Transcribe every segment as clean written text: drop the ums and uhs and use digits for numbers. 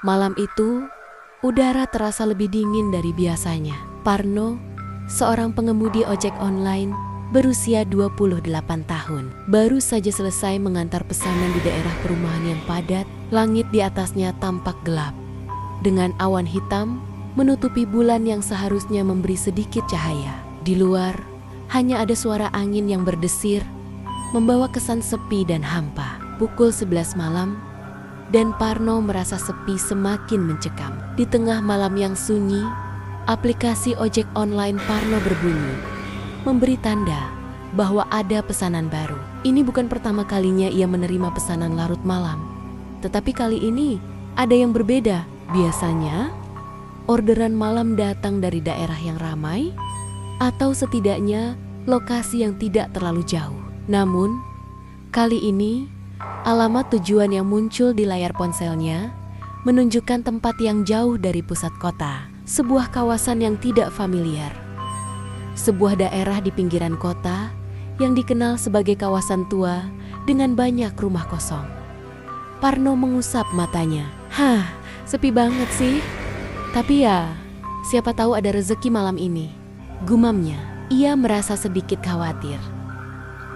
Malam itu, udara terasa lebih dingin dari biasanya. Parno, seorang pengemudi ojek online berusia 28 tahun, baru saja selesai mengantar pesanan di daerah perumahan yang padat. Langit di atasnya tampak gelap, dengan awan hitam menutupi bulan yang seharusnya memberi sedikit cahaya. Di luar, hanya ada suara angin yang berdesir, membawa kesan sepi dan hampa. Pukul 11 malam, dan Parno merasa sepi semakin mencekam. Di tengah malam yang sunyi, aplikasi ojek online Parno berbunyi, memberi tanda bahwa ada pesanan baru. Ini bukan pertama kalinya ia menerima pesanan larut malam, tetapi kali ini ada yang berbeda. Biasanya, orderan malam datang dari daerah yang ramai, atau setidaknya lokasi yang tidak terlalu jauh. Namun, kali ini, alamat tujuan yang muncul di layar ponselnya menunjukkan tempat yang jauh dari pusat kota. Sebuah kawasan yang tidak familiar. Sebuah daerah di pinggiran kota yang dikenal sebagai kawasan tua dengan banyak rumah kosong. Parno mengusap matanya. Sepi banget sih. Tapi ya, siapa tahu ada rezeki malam ini, gumamnya. Ia merasa sedikit khawatir,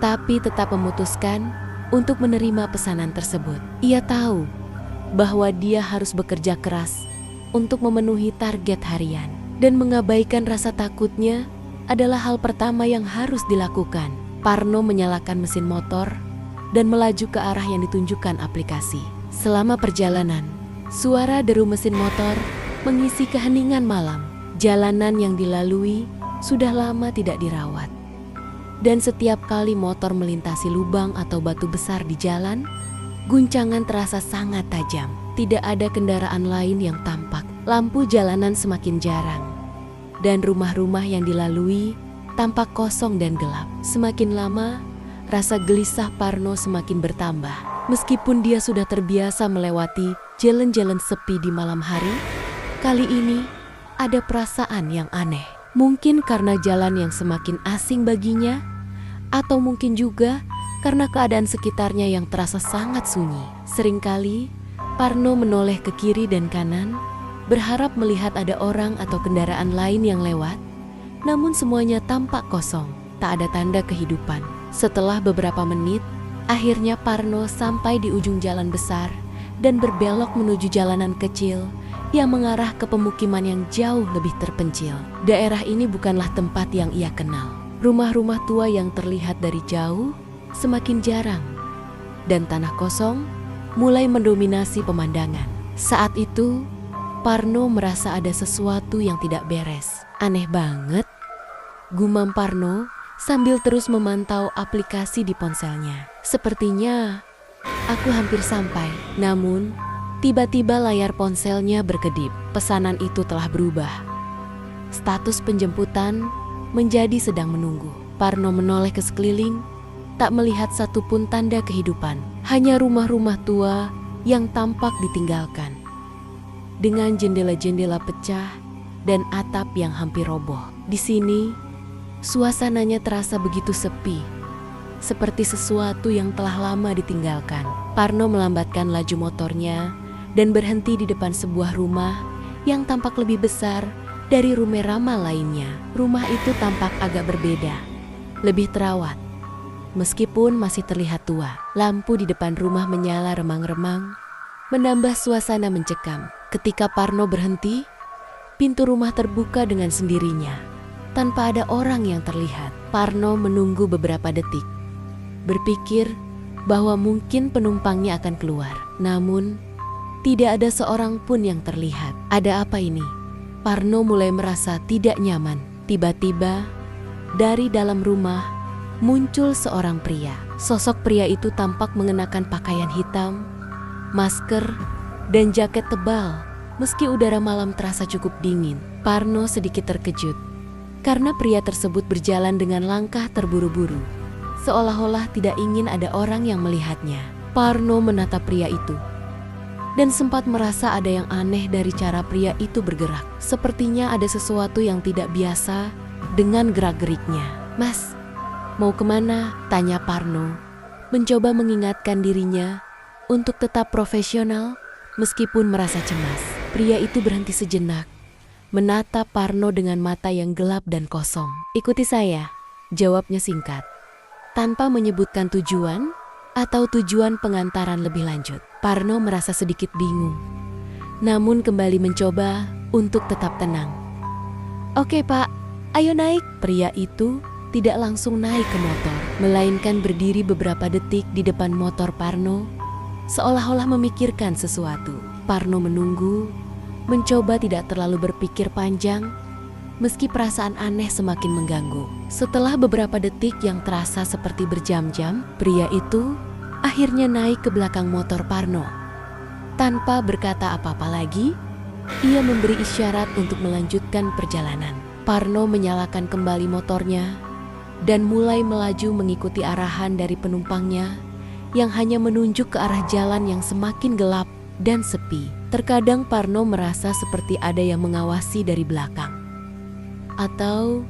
tapi tetap memutuskan untuk menerima pesanan tersebut. Ia tahu bahwa dia harus bekerja keras untuk memenuhi target harian, dan mengabaikan rasa takutnya adalah hal pertama yang harus dilakukan. Parno menyalakan mesin motor dan melaju ke arah yang ditunjukkan aplikasi. Selama perjalanan, suara deru mesin motor mengisi keheningan malam. Jalanan yang dilalui sudah lama tidak dirawat, dan setiap kali motor melintasi lubang atau batu besar di jalan, guncangan terasa sangat tajam. Tidak ada kendaraan lain yang tampak. Lampu jalanan semakin jarang, dan rumah-rumah yang dilalui tampak kosong dan gelap. Semakin lama, rasa gelisah Parno semakin bertambah. Meskipun dia sudah terbiasa melewati jalan-jalan sepi di malam hari, kali ini ada perasaan yang aneh. Mungkin karena jalan yang semakin asing baginya, atau mungkin juga karena keadaan sekitarnya yang terasa sangat sunyi. Seringkali, Parno menoleh ke kiri dan kanan, berharap melihat ada orang atau kendaraan lain yang lewat, namun semuanya tampak kosong, tak ada tanda kehidupan. Setelah beberapa menit, akhirnya Parno sampai di ujung jalan besar dan berbelok menuju jalanan kecil yang mengarah ke pemukiman yang jauh lebih terpencil. Daerah ini bukanlah tempat yang ia kenal. Rumah-rumah tua yang terlihat dari jauh semakin jarang, dan tanah kosong mulai mendominasi pemandangan. Saat itu, Parno merasa ada sesuatu yang tidak beres. Aneh banget, gumam Parno sambil terus memantau aplikasi di ponselnya. Sepertinya aku hampir sampai. Namun, tiba-tiba layar ponselnya berkedip. Pesanan itu telah berubah. Status penjemputan menjadi sedang menunggu. Parno menoleh ke sekeliling, tak melihat satupun tanda kehidupan. Hanya rumah-rumah tua yang tampak ditinggalkan, dengan jendela-jendela pecah dan atap yang hampir roboh. Di sini, suasananya terasa begitu sepi, seperti sesuatu yang telah lama ditinggalkan. Parno melambatkan laju motornya dan berhenti di depan sebuah rumah yang tampak lebih besar dari rumah ramah lainnya. Rumah itu tampak agak berbeda, lebih terawat. Meskipun masih terlihat tua, lampu di depan rumah menyala remang-remang, menambah suasana mencekam. Ketika Parno berhenti, pintu rumah terbuka dengan sendirinya, tanpa ada orang yang terlihat. Parno menunggu beberapa detik, berpikir bahwa mungkin penumpangnya akan keluar. Namun, tidak ada seorang pun yang terlihat. Ada apa ini? Parno mulai merasa tidak nyaman. Tiba-tiba, dari dalam rumah muncul seorang pria. Sosok pria itu tampak mengenakan pakaian hitam, masker, dan jaket tebal. Meski udara malam terasa cukup dingin, Parno sedikit terkejut karena pria tersebut berjalan dengan langkah terburu-buru, seolah-olah tidak ingin ada orang yang melihatnya. Parno menatap pria itu dan sempat merasa ada yang aneh dari cara pria itu bergerak. Sepertinya ada sesuatu yang tidak biasa dengan gerak-geriknya. "Mas, mau kemana?" tanya Parno, mencoba mengingatkan dirinya untuk tetap profesional Meskipun merasa cemas, pria itu berhenti sejenak, menatap Parno dengan mata yang gelap dan kosong. "Ikuti saya," jawabnya singkat, tanpa menyebutkan tujuan atau tujuan pengantaran lebih lanjut. Parno merasa sedikit bingung, namun kembali mencoba untuk tetap tenang. "Oke Pak, ayo naik." Pria itu tidak langsung naik ke motor, melainkan berdiri beberapa detik di depan motor Parno, seolah-olah memikirkan sesuatu. Parno menunggu, mencoba tidak terlalu berpikir panjang, meski perasaan aneh semakin mengganggu. Setelah beberapa detik yang terasa seperti berjam-jam, pria itu akhirnya naik ke belakang motor Parno. Tanpa berkata apa-apa lagi, ia memberi isyarat untuk melanjutkan perjalanan. Parno menyalakan kembali motornya dan mulai melaju mengikuti arahan dari penumpangnya yang hanya menunjuk ke arah jalan yang semakin gelap dan sepi. Terkadang Parno merasa seperti ada yang mengawasi dari belakang. Atau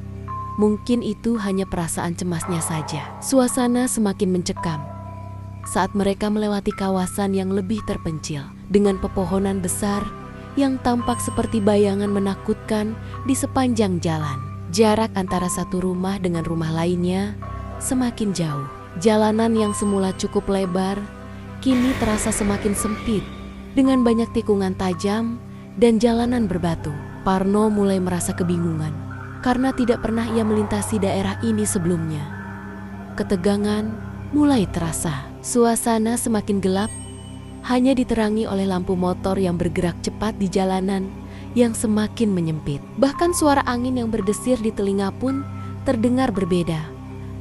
mungkin itu hanya perasaan cemasnya saja. Suasana semakin mencekam saat mereka melewati kawasan yang lebih terpencil dengan pepohonan besar yang tampak seperti bayangan menakutkan di sepanjang jalan. Jarak antara satu rumah dengan rumah lainnya semakin jauh. Jalanan yang semula cukup lebar kini terasa semakin sempit dengan banyak tikungan tajam dan jalanan berbatu. Parno mulai merasa kebingungan karena tidak pernah ia melintasi daerah ini sebelumnya. Ketegangan mulai terasa. Suasana semakin gelap, hanya diterangi oleh lampu motor yang bergerak cepat di jalanan yang semakin menyempit. Bahkan suara angin yang berdesir di telinga pun terdengar berbeda,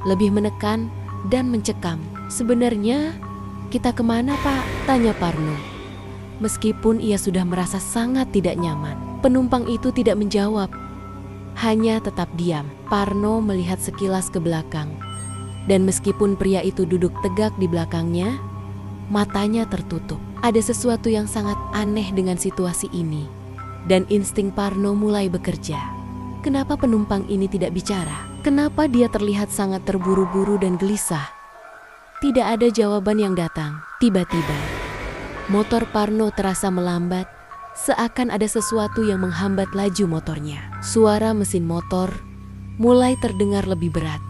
lebih menekan dan mencekam. "Sebenarnya kita kemana Pak?" tanya Parno. Meskipun ia sudah merasa sangat tidak nyaman, penumpang itu tidak menjawab, hanya tetap diam. Parno melihat sekilas ke belakang, dan meskipun pria itu duduk tegak di belakangnya, matanya tertutup. Ada sesuatu yang sangat aneh dengan situasi ini, dan insting Parno mulai bekerja. Kenapa penumpang ini tidak bicara? Kenapa dia terlihat sangat terburu-buru dan gelisah? Tidak ada jawaban yang datang. Tiba-tiba, motor Parno terasa melambat, seakan ada sesuatu yang menghambat laju motornya. Suara mesin motor mulai terdengar lebih berat,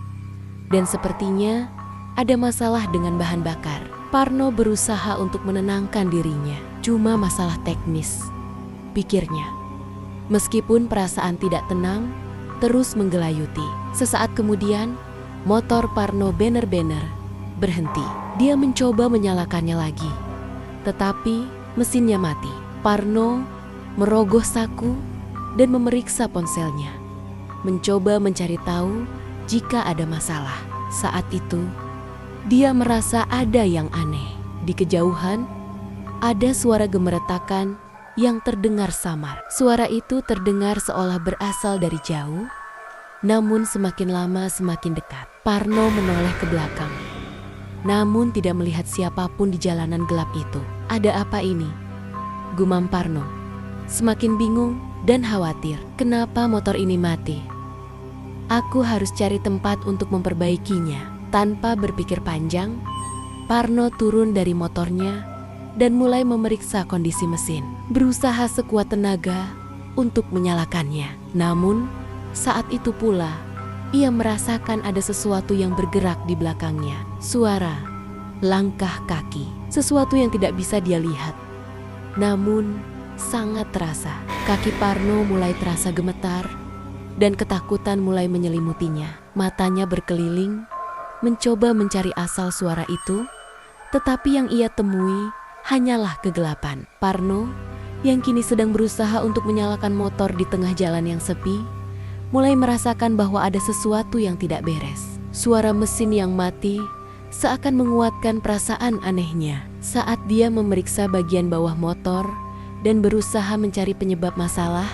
dan sepertinya ada masalah dengan bahan bakar. Parno berusaha untuk menenangkan dirinya. Cuma masalah teknis, pikirnya. Meskipun perasaan tidak tenang terus menggelayuti. Sesaat kemudian, motor Parno benar-benar berhenti. Dia mencoba menyalakannya lagi, tetapi mesinnya mati. Parno merogoh saku dan memeriksa ponselnya, mencoba mencari tahu jika ada masalah. Saat itu, dia merasa ada yang aneh. Di kejauhan, ada suara gemeretakan yang terdengar samar. Suara itu terdengar seolah berasal dari jauh, namun semakin lama semakin dekat. Parno menoleh ke belakang, namun tidak melihat siapapun di jalanan gelap itu. "Ada apa ini?" gumam Parno, semakin bingung dan khawatir. "Kenapa motor ini mati? Aku harus cari tempat untuk memperbaikinya." Tanpa berpikir panjang, Parno turun dari motornya dan mulai memeriksa kondisi mesin, berusaha sekuat tenaga untuk menyalakannya. Namun, saat itu pula, ia merasakan ada sesuatu yang bergerak di belakangnya. Suara, langkah kaki, sesuatu yang tidak bisa dia lihat, namun sangat terasa. Kaki Parno mulai terasa gemetar dan ketakutan mulai menyelimutinya. Matanya berkeliling, mencoba mencari asal suara itu, tetapi yang ia temui hanyalah kegelapan. Parno, yang kini sedang berusaha untuk menyalakan motor di tengah jalan yang sepi, mulai merasakan bahwa ada sesuatu yang tidak beres. Suara mesin yang mati seakan menguatkan perasaan anehnya. Saat dia memeriksa bagian bawah motor dan berusaha mencari penyebab masalah,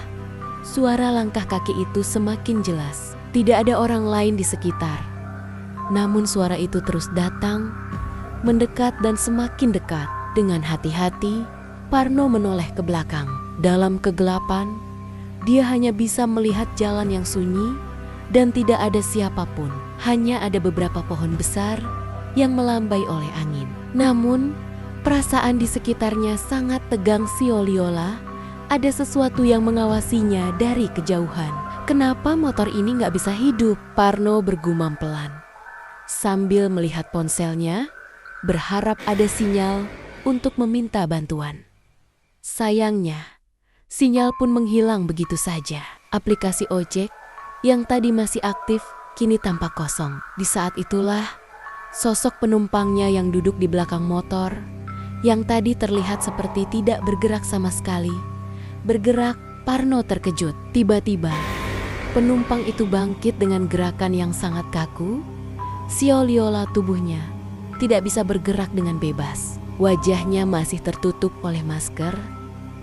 suara langkah kaki itu semakin jelas. Tidak ada orang lain di sekitar. Namun suara itu terus datang, mendekat dan semakin dekat. Dengan hati-hati, Parno menoleh ke belakang. Dalam kegelapan, dia hanya bisa melihat jalan yang sunyi dan tidak ada siapapun. Hanya ada beberapa pohon besar yang melambai oleh angin. Namun, Perasaan di sekitarnya sangat tegang. Sioliola, ada sesuatu yang mengawasinya dari kejauhan. Kenapa motor ini nggak bisa hidup? Parno bergumam pelan sambil melihat ponselnya, berharap ada sinyal untuk meminta bantuan. Sayangnya, sinyal pun menghilang begitu saja. Aplikasi ojek yang tadi masih aktif kini tampak kosong. Di saat itulah, sosok penumpangnya yang duduk di belakang motor, yang tadi terlihat seperti tidak bergerak sama sekali, bergerak. Parno terkejut. Tiba-tiba, penumpang itu bangkit dengan gerakan yang sangat kaku. Sioliola tubuhnya tidak bisa bergerak dengan bebas. Wajahnya masih tertutup oleh masker,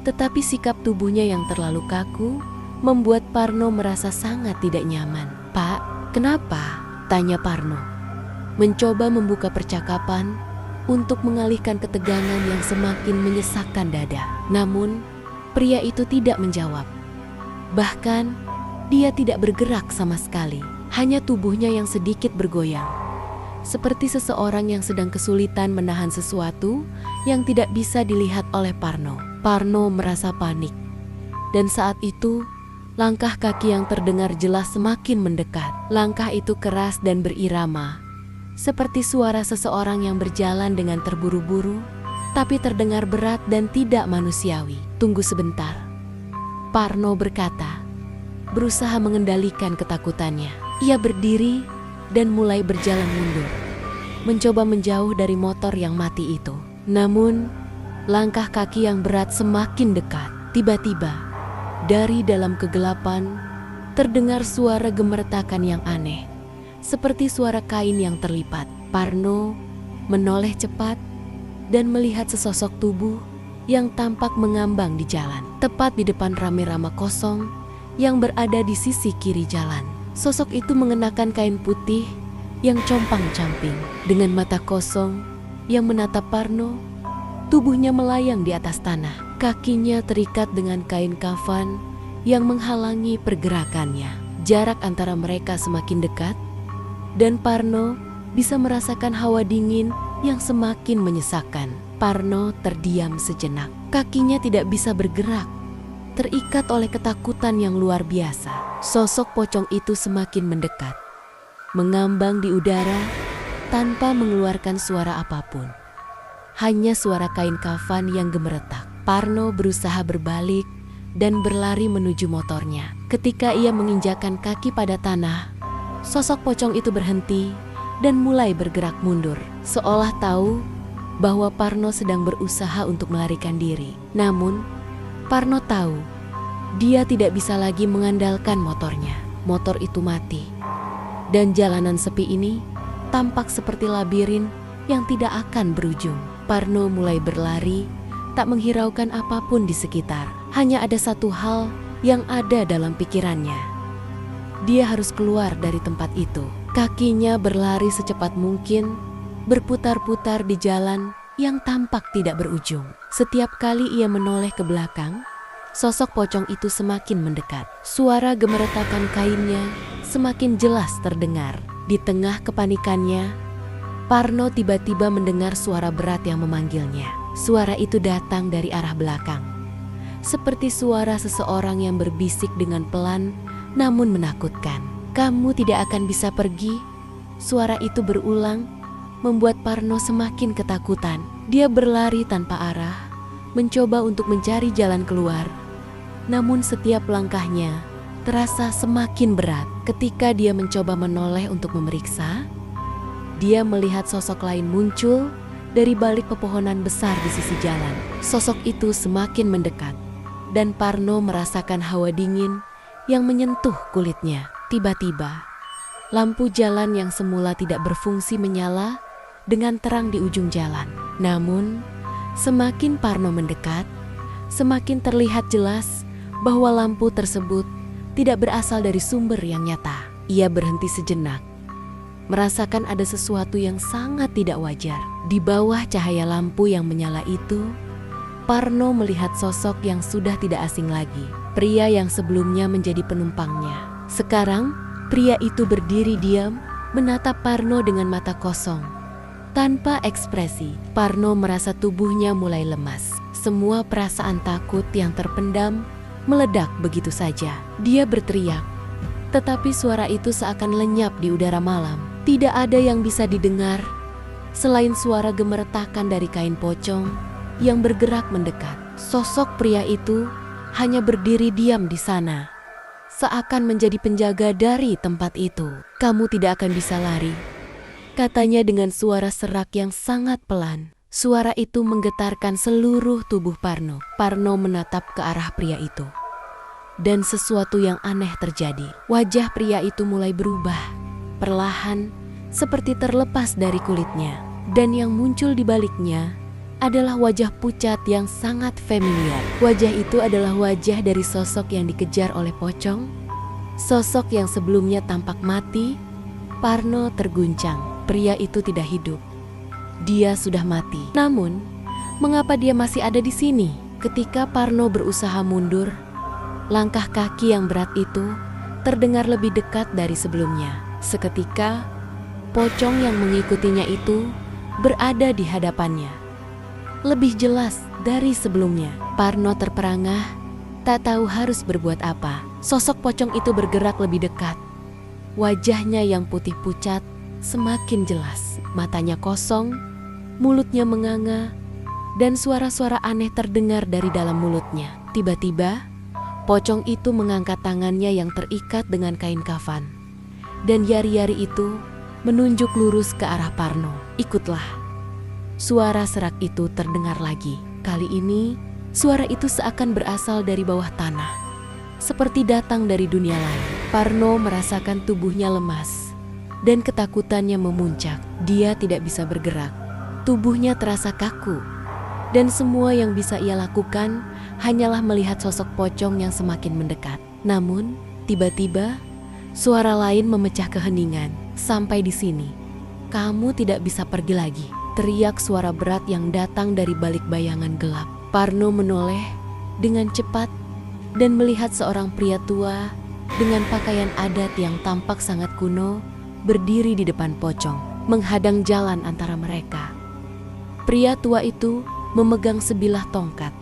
tetapi sikap tubuhnya yang terlalu kaku membuat Parno merasa sangat tidak nyaman. "Pak, kenapa?" tanya Parno, mencoba membuka percakapan untuk mengalihkan ketegangan yang semakin menyesakkan dada. Namun, pria itu tidak menjawab. Bahkan, dia tidak bergerak sama sekali. Hanya tubuhnya yang sedikit bergoyang, seperti seseorang yang sedang kesulitan menahan sesuatu yang tidak bisa dilihat oleh Parno. Parno merasa panik, dan saat itu langkah kaki yang terdengar jelas semakin mendekat. Langkah itu keras dan berirama, seperti suara seseorang yang berjalan dengan terburu-buru, tapi terdengar berat dan tidak manusiawi. "Tunggu sebentar," Parno berkata, berusaha mengendalikan ketakutannya. Ia berdiri dan mulai berjalan mundur, mencoba menjauh dari motor yang mati itu. Namun, langkah kaki yang berat semakin dekat. Tiba-tiba, dari dalam kegelapan, terdengar suara gemertakan yang aneh, seperti suara kain yang terlipat. Parno menoleh cepat dan melihat sesosok tubuh yang tampak mengambang di jalan, tepat di depan rame-rama kosong yang berada di sisi kiri jalan. Sosok itu mengenakan kain putih yang compang-camping. Dengan mata kosong yang menatap Parno, tubuhnya melayang di atas tanah. Kakinya terikat dengan kain kafan yang menghalangi pergerakannya. Jarak antara mereka semakin dekat, dan Parno bisa merasakan hawa dingin yang semakin menyesakkan. Parno terdiam sejenak. Kakinya tidak bisa bergerak, terikat oleh ketakutan yang luar biasa. Sosok pocong itu semakin mendekat, mengambang di udara tanpa mengeluarkan suara apapun. Hanya suara kain kafan yang gemeretak. Parno berusaha berbalik dan berlari menuju motornya. Ketika ia menginjakkan kaki pada tanah, sosok pocong itu berhenti dan mulai bergerak mundur, seolah tahu bahwa Parno sedang berusaha untuk melarikan diri. Namun, Parno tahu dia tidak bisa lagi mengandalkan motornya. Motor itu mati, dan jalanan sepi ini tampak seperti labirin yang tidak akan berujung. Parno mulai berlari, tak menghiraukan apapun di sekitar. Hanya ada satu hal yang ada dalam pikirannya. Dia harus keluar dari tempat itu. Kakinya berlari secepat mungkin, berputar-putar di jalan yang tampak tidak berujung. Setiap kali ia menoleh ke belakang, sosok pocong itu semakin mendekat. Suara gemeretakan kainnya semakin jelas terdengar. Di tengah kepanikannya, Parno tiba-tiba mendengar suara berat yang memanggilnya. Suara itu datang dari arah belakang, seperti suara seseorang yang berbisik dengan pelan namun menakutkan. "Kamu tidak akan bisa pergi." Suara itu berulang, membuat Parno semakin ketakutan. Dia berlari tanpa arah, mencoba untuk mencari jalan keluar. Namun setiap langkahnya terasa semakin berat. Ketika dia mencoba menoleh untuk memeriksa, dia melihat sosok lain muncul dari balik pepohonan besar di sisi jalan. Sosok itu semakin mendekat, dan Parno merasakan hawa dingin yang menyentuh kulitnya. Tiba-tiba, lampu jalan yang semula tidak berfungsi menyala dengan terang di ujung jalan. Namun, semakin Parno mendekat, semakin terlihat jelas bahwa lampu tersebut tidak berasal dari sumber yang nyata. Ia berhenti sejenak, merasakan ada sesuatu yang sangat tidak wajar. Di bawah cahaya lampu yang menyala itu, Parno melihat sosok yang sudah tidak asing lagi. Pria yang sebelumnya menjadi penumpangnya. Sekarang, pria itu berdiri diam, menatap Parno dengan mata kosong, Tanpa ekspresi, Parno merasa tubuhnya mulai lemas. Semua perasaan takut yang terpendam meledak begitu saja. Dia berteriak, tetapi suara itu seakan lenyap di udara malam. Tidak ada yang bisa didengar selain suara gemertakan dari kain pocong yang bergerak mendekat. Sosok pria itu hanya berdiri diam di sana, seakan menjadi penjaga dari tempat itu. "Kamu tidak akan bisa lari," katanya dengan suara serak yang sangat pelan. Suara itu menggetarkan seluruh tubuh Parno. Parno menatap ke arah pria itu. Dan sesuatu yang aneh terjadi. Wajah pria itu mulai berubah, perlahan, seperti terlepas dari kulitnya. Dan yang muncul di baliknya adalah wajah pucat yang sangat familiar. Wajah itu adalah wajah dari sosok yang dikejar oleh pocong. Sosok yang sebelumnya tampak mati. Parno terguncang. Pria itu tidak hidup. Dia sudah mati. Namun, mengapa dia masih ada di sini? Ketika Parno berusaha mundur, langkah kaki yang berat itu terdengar lebih dekat dari sebelumnya. Seketika, pocong yang mengikutinya itu berada di hadapannya. Lebih jelas dari sebelumnya. Parno terperangah, tak tahu harus berbuat apa. Sosok pocong itu bergerak lebih dekat. Wajahnya yang putih pucat semakin jelas. Matanya kosong, mulutnya menganga, dan suara-suara aneh terdengar dari dalam mulutnya. Tiba-tiba, pocong itu mengangkat tangannya yang terikat dengan kain kafan. Dan yari-yari itu menunjuk lurus ke arah Parno. "Ikutlah." Suara serak itu terdengar lagi. Kali ini, suara itu seakan berasal dari bawah tanah, seperti datang dari dunia lain. Parno merasakan tubuhnya lemas, dan ketakutannya memuncak. Dia tidak bisa bergerak. Tubuhnya terasa kaku, dan semua yang bisa ia lakukan hanyalah melihat sosok pocong yang semakin mendekat. Namun, tiba-tiba, suara lain memecah keheningan. "Sampai di sini, kamu tidak bisa pergi lagi," teriak suara berat yang datang dari balik bayangan gelap. Parno menoleh dengan cepat dan melihat seorang pria tua dengan pakaian adat yang tampak sangat kuno berdiri di depan pocong, menghadang jalan antara mereka. Pria tua itu memegang sebilah tongkat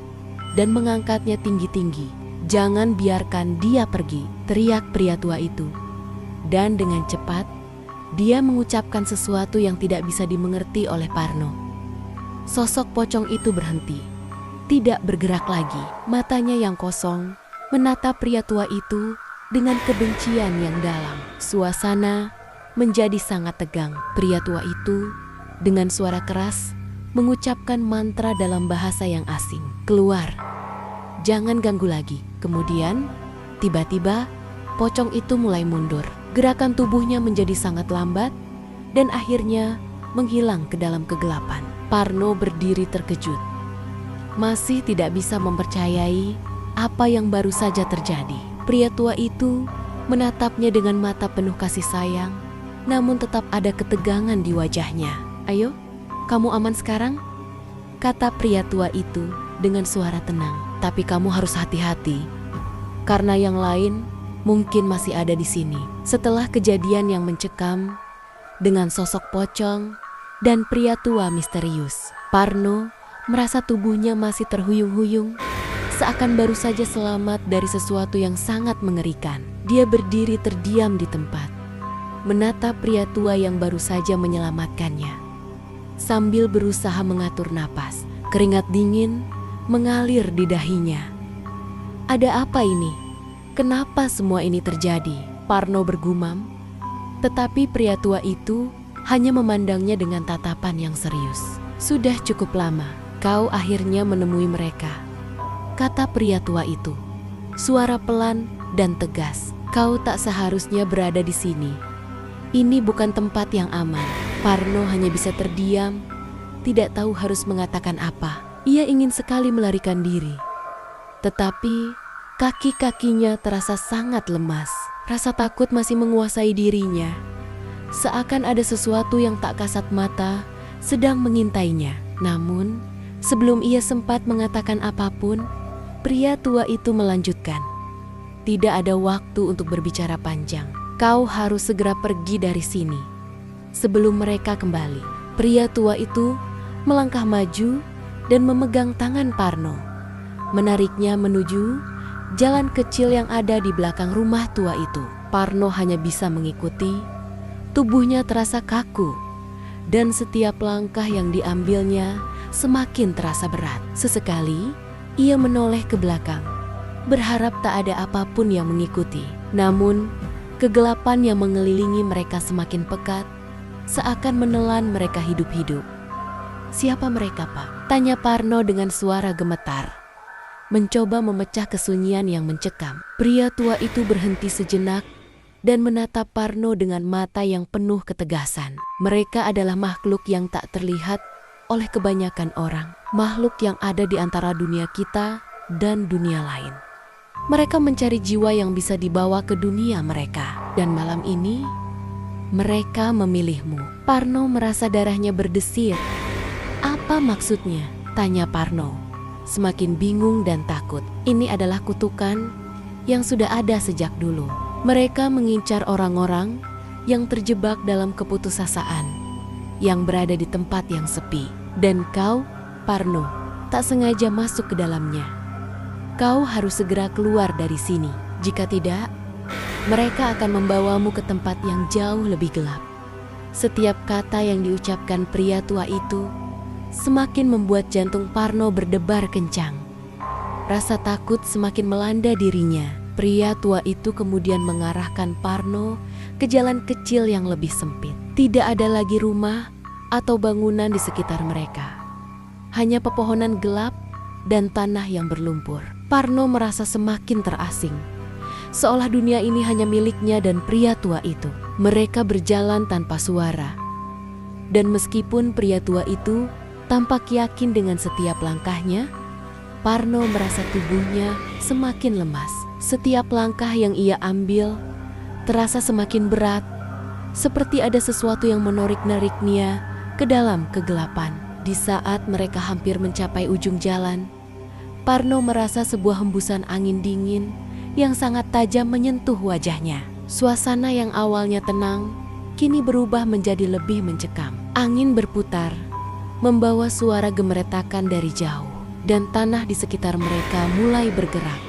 dan mengangkatnya tinggi-tinggi. "Jangan biarkan dia pergi," teriak pria tua itu. Dan dengan cepat, dia mengucapkan sesuatu yang tidak bisa dimengerti oleh Parno. Sosok pocong itu berhenti, tidak bergerak lagi. Matanya yang kosong menatap pria tua itu dengan kebencian yang dalam. Suasana menjadi sangat tegang. Pria tua itu dengan suara keras mengucapkan mantra dalam bahasa yang asing. "Keluar, jangan ganggu lagi." Kemudian, tiba-tiba pocong itu mulai mundur. Gerakan tubuhnya menjadi sangat lambat dan akhirnya menghilang ke dalam kegelapan. Parno berdiri terkejut, masih tidak bisa mempercayai apa yang baru saja terjadi. Pria tua itu menatapnya dengan mata penuh kasih sayang, namun tetap ada ketegangan di wajahnya. "Ayo, kamu aman sekarang?" kata pria tua itu dengan suara tenang. "Tapi kamu harus hati-hati, karena yang lain mungkin masih ada di sini." Setelah kejadian yang mencekam dengan sosok pocong dan pria tua misterius, Parno merasa tubuhnya masih terhuyung-huyung, seakan baru saja selamat dari sesuatu yang sangat mengerikan. Dia berdiri terdiam di tempat, menatap pria tua yang baru saja menyelamatkannya. Sambil berusaha mengatur napas, keringat dingin mengalir di dahinya. "Ada apa ini? Kenapa semua ini terjadi?" Parno bergumam, tetapi pria tua itu hanya memandangnya dengan tatapan yang serius. "Sudah cukup lama kau akhirnya menemui mereka," kata pria tua itu. Suara pelan dan tegas. "Kau tak seharusnya berada di sini. Ini bukan tempat yang aman." Parno hanya bisa terdiam, tidak tahu harus mengatakan apa. Ia ingin sekali melarikan diri, tetapi kaki-kakinya terasa sangat lemas. Rasa takut masih menguasai dirinya, seakan ada sesuatu yang tak kasat mata sedang mengintainya. Namun, sebelum ia sempat mengatakan apapun, pria tua itu melanjutkan, "Tidak ada waktu untuk berbicara panjang. Kau harus segera pergi dari sini sebelum mereka kembali." Pria tua itu melangkah maju dan memegang tangan Parno, menariknya menuju jalan kecil yang ada di belakang rumah tua itu. Parno hanya bisa mengikuti, tubuhnya terasa kaku, dan setiap langkah yang diambilnya semakin terasa berat. Sesekali, ia menoleh ke belakang, berharap tak ada apapun yang mengikuti. Namun, kegelapan yang mengelilingi mereka semakin pekat, seakan menelan mereka hidup-hidup. "Siapa mereka, Pak?" tanya Parno dengan suara gemetar, mencoba memecah kesunyian yang mencekam. Pria tua itu berhenti sejenak dan menatap Parno dengan mata yang penuh ketegasan. Mereka adalah makhluk yang tak terlihat oleh kebanyakan orang, makhluk yang ada di antara dunia kita dan dunia lain. Mereka mencari jiwa yang bisa dibawa ke dunia mereka, dan malam ini mereka memilihmu. Parno merasa darahnya berdesir. "Apa maksudnya?" tanya Parno, semakin bingung dan takut. Ini adalah kutukan yang sudah ada sejak dulu. Mereka mengincar orang-orang yang terjebak dalam keputusasaan, yang berada di tempat yang sepi. Dan kau, Parno, tak sengaja masuk ke dalamnya. Kau harus segera keluar dari sini. Jika tidak, mereka akan membawamu ke tempat yang jauh lebih gelap. Setiap kata yang diucapkan pria tua itu semakin membuat jantung Parno berdebar kencang. Rasa takut semakin melanda dirinya. Pria tua itu kemudian mengarahkan Parno ke jalan kecil yang lebih sempit. Tidak ada lagi rumah atau bangunan di sekitar mereka. Hanya pepohonan gelap dan tanah yang berlumpur. Parno merasa semakin terasing, seolah dunia ini hanya miliknya dan pria tua itu. Mereka berjalan tanpa suara, dan meskipun pria tua itu tampak yakin dengan setiap langkahnya, Parno merasa tubuhnya semakin lemas. Setiap langkah yang ia ambil terasa semakin berat, seperti ada sesuatu yang menarik-nariknya ke dalam kegelapan. Di saat mereka hampir mencapai ujung jalan, Parno merasa sebuah hembusan angin dingin yang sangat tajam menyentuh wajahnya. Suasana yang awalnya tenang kini berubah menjadi lebih mencekam. Angin berputar, membawa suara gemeretakan dari jauh, dan tanah di sekitar mereka mulai bergerak.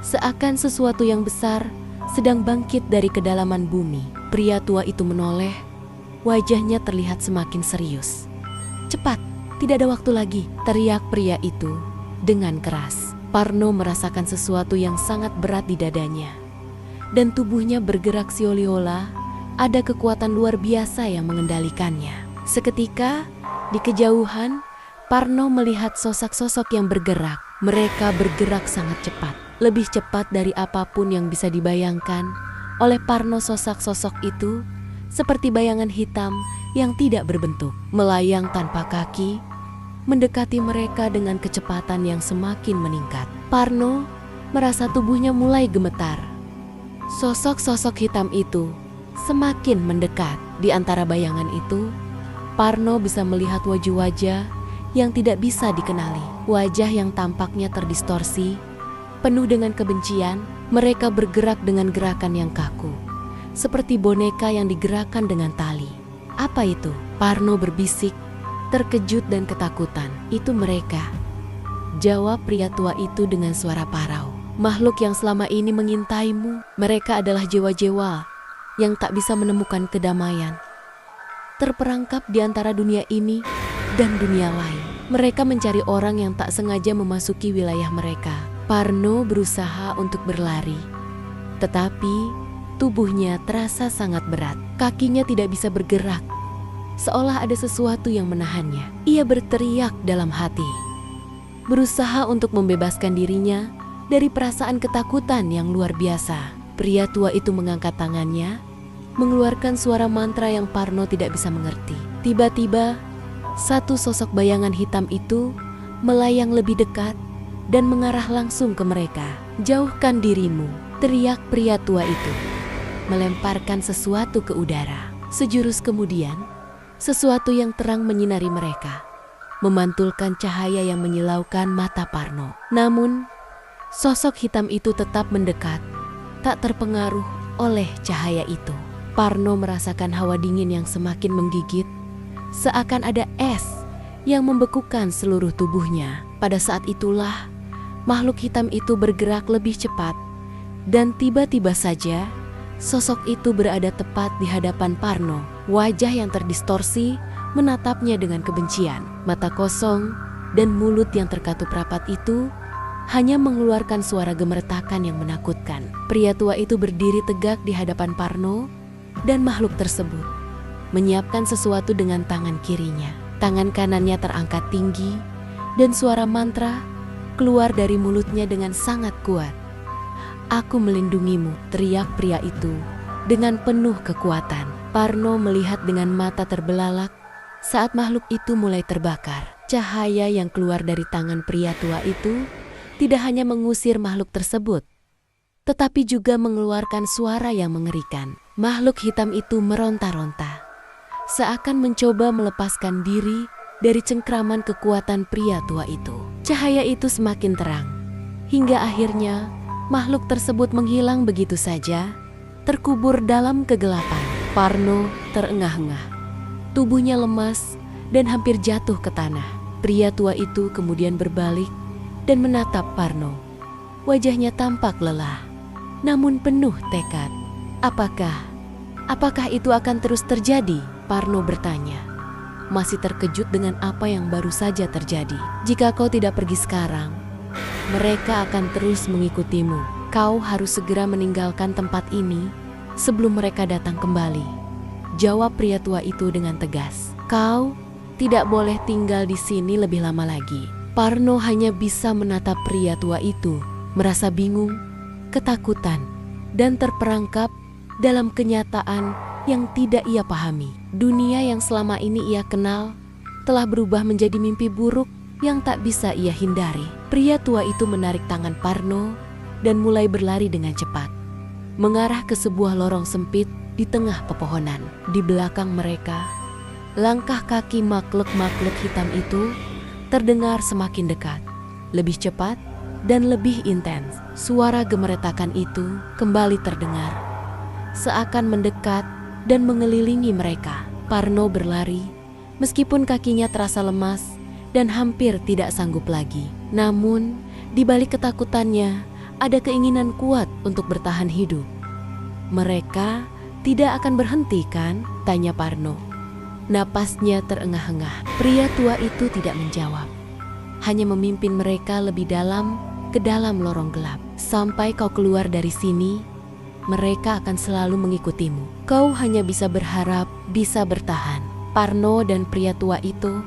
Seakan sesuatu yang besar sedang bangkit dari kedalaman bumi. Pria tua itu menoleh, wajahnya terlihat semakin serius. "Cepat, tidak ada waktu lagi," teriak pria itu dengan keras. Parno merasakan sesuatu yang sangat berat di dadanya, dan tubuhnya bergerak seolah-olah ada kekuatan luar biasa yang mengendalikannya. Seketika, di kejauhan, Parno melihat sosok-sosok yang bergerak. Mereka bergerak sangat cepat, lebih cepat dari apapun yang bisa dibayangkan oleh Parno. Sosok-sosok itu seperti bayangan hitam yang tidak berbentuk, melayang tanpa kaki, mendekati mereka dengan kecepatan yang semakin meningkat. Parno merasa tubuhnya mulai gemetar. Sosok-sosok hitam itu semakin mendekat. Di antara bayangan itu, Parno bisa melihat wajah-wajah yang tidak bisa dikenali. Wajah yang tampaknya terdistorsi, penuh dengan kebencian. Mereka bergerak dengan gerakan yang kaku, seperti boneka yang digerakkan dengan tali. "Apa itu?" Parno berbisik, terkejut dan ketakutan. "Itu mereka," jawab pria tua itu dengan suara parau. "Makhluk yang selama ini mengintaimu. Mereka adalah jiwa-jiwa yang tak bisa menemukan kedamaian, terperangkap di antara dunia ini dan dunia lain. Mereka mencari orang yang tak sengaja memasuki wilayah mereka." Parno berusaha untuk berlari, tetapi tubuhnya terasa sangat berat. Kakinya tidak bisa bergerak, seolah ada sesuatu yang menahannya. Ia berteriak dalam hati, berusaha untuk membebaskan dirinya dari perasaan ketakutan yang luar biasa. Pria tua itu mengangkat tangannya, mengeluarkan suara mantra yang Parno tidak bisa mengerti. Tiba-tiba, satu sosok bayangan hitam itu melayang lebih dekat dan mengarah langsung ke mereka. "Jauhkan dirimu," teriak pria tua itu, melemparkan sesuatu ke udara. Sejurus kemudian, sesuatu yang terang menyinari mereka, memantulkan cahaya yang menyilaukan mata Parno. Namun, sosok hitam itu tetap mendekat, tak terpengaruh oleh cahaya itu. Parno merasakan hawa dingin yang semakin menggigit, seakan ada es yang membekukan seluruh tubuhnya. Pada saat itulah makhluk hitam itu bergerak lebih cepat dan tiba-tiba saja sosok itu berada tepat di hadapan Parno. Wajah yang terdistorsi menatapnya dengan kebencian. Mata kosong dan mulut yang terkatup rapat itu hanya mengeluarkan suara gemertakan yang menakutkan. Pria tua itu berdiri tegak di hadapan Parno dan makhluk tersebut menyiapkan sesuatu dengan tangan kirinya. Tangan kanannya terangkat tinggi dan suara mantra keluar dari mulutnya dengan sangat kuat. "Aku melindungimu," teriak pria itu dengan penuh kekuatan. Parno melihat dengan mata terbelalak saat makhluk itu mulai terbakar. Cahaya yang keluar dari tangan pria tua itu tidak hanya mengusir makhluk tersebut, tetapi juga mengeluarkan suara yang mengerikan. Makhluk hitam itu meronta-ronta, seakan mencoba melepaskan diri dari cengkraman kekuatan pria tua itu. Cahaya itu semakin terang, hingga akhirnya makhluk tersebut menghilang begitu saja, terkubur dalam kegelapan. Parno terengah-engah, tubuhnya lemas dan hampir jatuh ke tanah. Pria tua itu kemudian berbalik dan menatap Parno. Wajahnya tampak lelah, namun penuh tekad. Apakah itu akan terus terjadi?" Parno bertanya, masih terkejut dengan apa yang baru saja terjadi. "Jika kau tidak pergi sekarang, mereka akan terus mengikutimu. Kau harus segera meninggalkan tempat ini sebelum mereka datang kembali," jawab pria tua itu dengan tegas. "Kau tidak boleh tinggal di sini lebih lama lagi." Parno hanya bisa menatap pria tua itu, merasa bingung, ketakutan, dan terperangkap dalam kenyataan yang tidak ia pahami. Dunia yang selama ini ia kenal telah berubah menjadi mimpi buruk yang tak bisa ia hindari. Pria tua itu menarik tangan Parno dan mulai berlari dengan cepat, mengarah ke sebuah lorong sempit di tengah pepohonan. Di belakang mereka, langkah kaki makhluk-makhluk hitam itu terdengar semakin dekat, lebih cepat dan lebih intens. Suara gemeretakan itu kembali terdengar, seakan mendekat dan mengelilingi mereka. Parno berlari, meskipun kakinya terasa lemas dan hampir tidak sanggup lagi. Namun, di balik ketakutannya, ada keinginan kuat untuk bertahan hidup. "Mereka tidak akan berhenti, kan?" tanya Parno. Napasnya terengah-engah. Pria tua itu tidak menjawab, hanya memimpin mereka lebih dalam ke dalam lorong gelap. "Sampai kau keluar dari sini, mereka akan selalu mengikutimu. Kau hanya bisa berharap bisa bertahan." Parno dan pria tua itu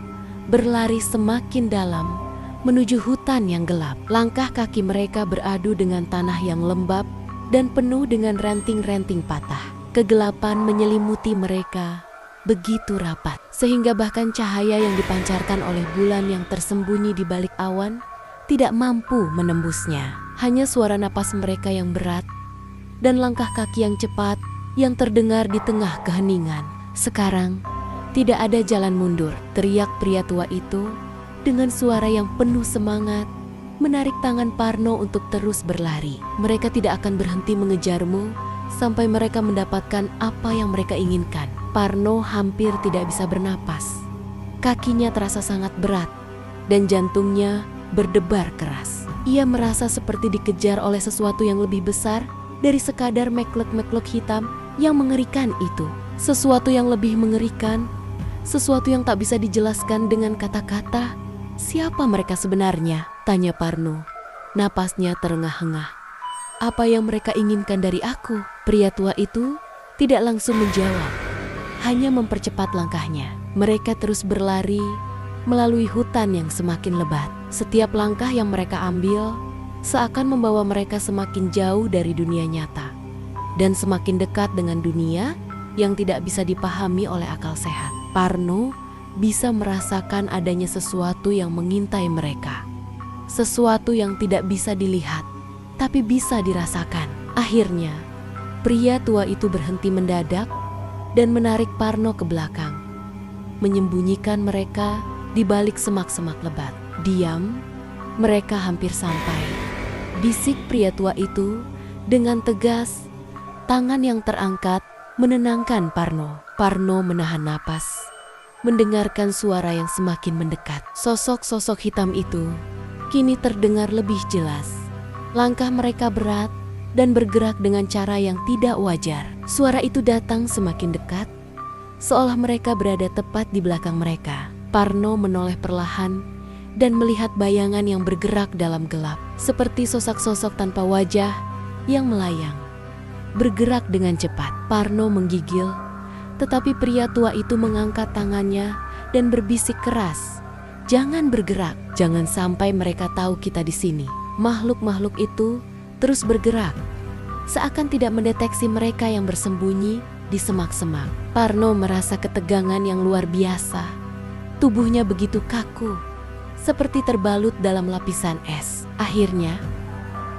berlari semakin dalam menuju hutan yang gelap. Langkah kaki mereka beradu dengan tanah yang lembab dan penuh dengan ranting-ranting patah. Kegelapan menyelimuti mereka begitu rapat, sehingga bahkan cahaya yang dipancarkan oleh bulan yang tersembunyi di balik awan tidak mampu menembusnya. Hanya suara napas mereka yang berat dan langkah kaki yang cepat yang terdengar di tengah keheningan. "Sekarang tidak ada jalan mundur," teriak pria tua itu dengan suara yang penuh semangat, menarik tangan Parno untuk terus berlari. "Mereka tidak akan berhenti mengejarmu sampai mereka mendapatkan apa yang mereka inginkan." Parno hampir tidak bisa bernapas. Kakinya terasa sangat berat dan jantungnya berdebar keras. Ia merasa seperti dikejar oleh sesuatu yang lebih besar dari sekadar makhluk-makhluk hitam yang mengerikan itu. Sesuatu yang lebih mengerikan, sesuatu yang tak bisa dijelaskan dengan kata-kata. "Siapa mereka sebenarnya?" tanya Parno. Napasnya terengah-engah. "Apa yang mereka inginkan dari aku?" Pria tua itu tidak langsung menjawab, hanya mempercepat langkahnya. Mereka terus berlari melalui hutan yang semakin lebat. Setiap langkah yang mereka ambil seakan membawa mereka semakin jauh dari dunia nyata dan semakin dekat dengan dunia yang tidak bisa dipahami oleh akal sehat. Parno bisa merasakan adanya sesuatu yang mengintai mereka. Sesuatu yang tidak bisa dilihat, tapi bisa dirasakan. Akhirnya, pria tua itu berhenti mendadak dan menarik Parno ke belakang, menyembunyikan mereka di balik semak-semak lebat. "Diam, mereka hampir sampai," bisik pria tua itu dengan tegas. Tangan yang terangkat menenangkan Parno. Parno menahan napas mendengarkan suara yang semakin mendekat. Sosok-sosok hitam itu kini terdengar lebih jelas. Langkah mereka berat dan bergerak dengan cara yang tidak wajar. Suara itu datang semakin dekat, seolah mereka berada tepat di belakang mereka. Parno menoleh perlahan dan melihat bayangan yang bergerak dalam gelap, seperti sosok-sosok tanpa wajah yang melayang, bergerak dengan cepat. Parno menggigil, tetapi pria tua itu mengangkat tangannya dan berbisik keras, "Jangan bergerak, jangan sampai mereka tahu kita di sini." Makhluk-makhluk itu terus bergerak, seakan tidak mendeteksi mereka yang bersembunyi di semak-semak. Parno merasa ketegangan yang luar biasa. Tubuhnya begitu kaku, seperti terbalut dalam lapisan es. Akhirnya,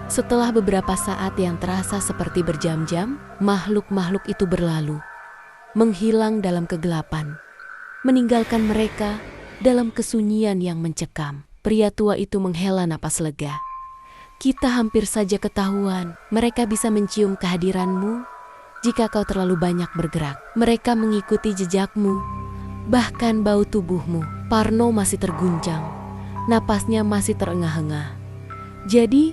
setelah beberapa saat yang terasa seperti berjam-jam, makhluk-makhluk itu berlalu, menghilang dalam kegelapan, meninggalkan mereka dalam kesunyian yang mencekam. Pria tua itu menghela napas lega. "Kita hampir saja ketahuan. Mereka bisa mencium kehadiranmu jika kau terlalu banyak bergerak. Mereka mengikuti jejakmu, bahkan bau tubuhmu." Parno masih terguncang, napasnya masih terengah-engah. "Jadi,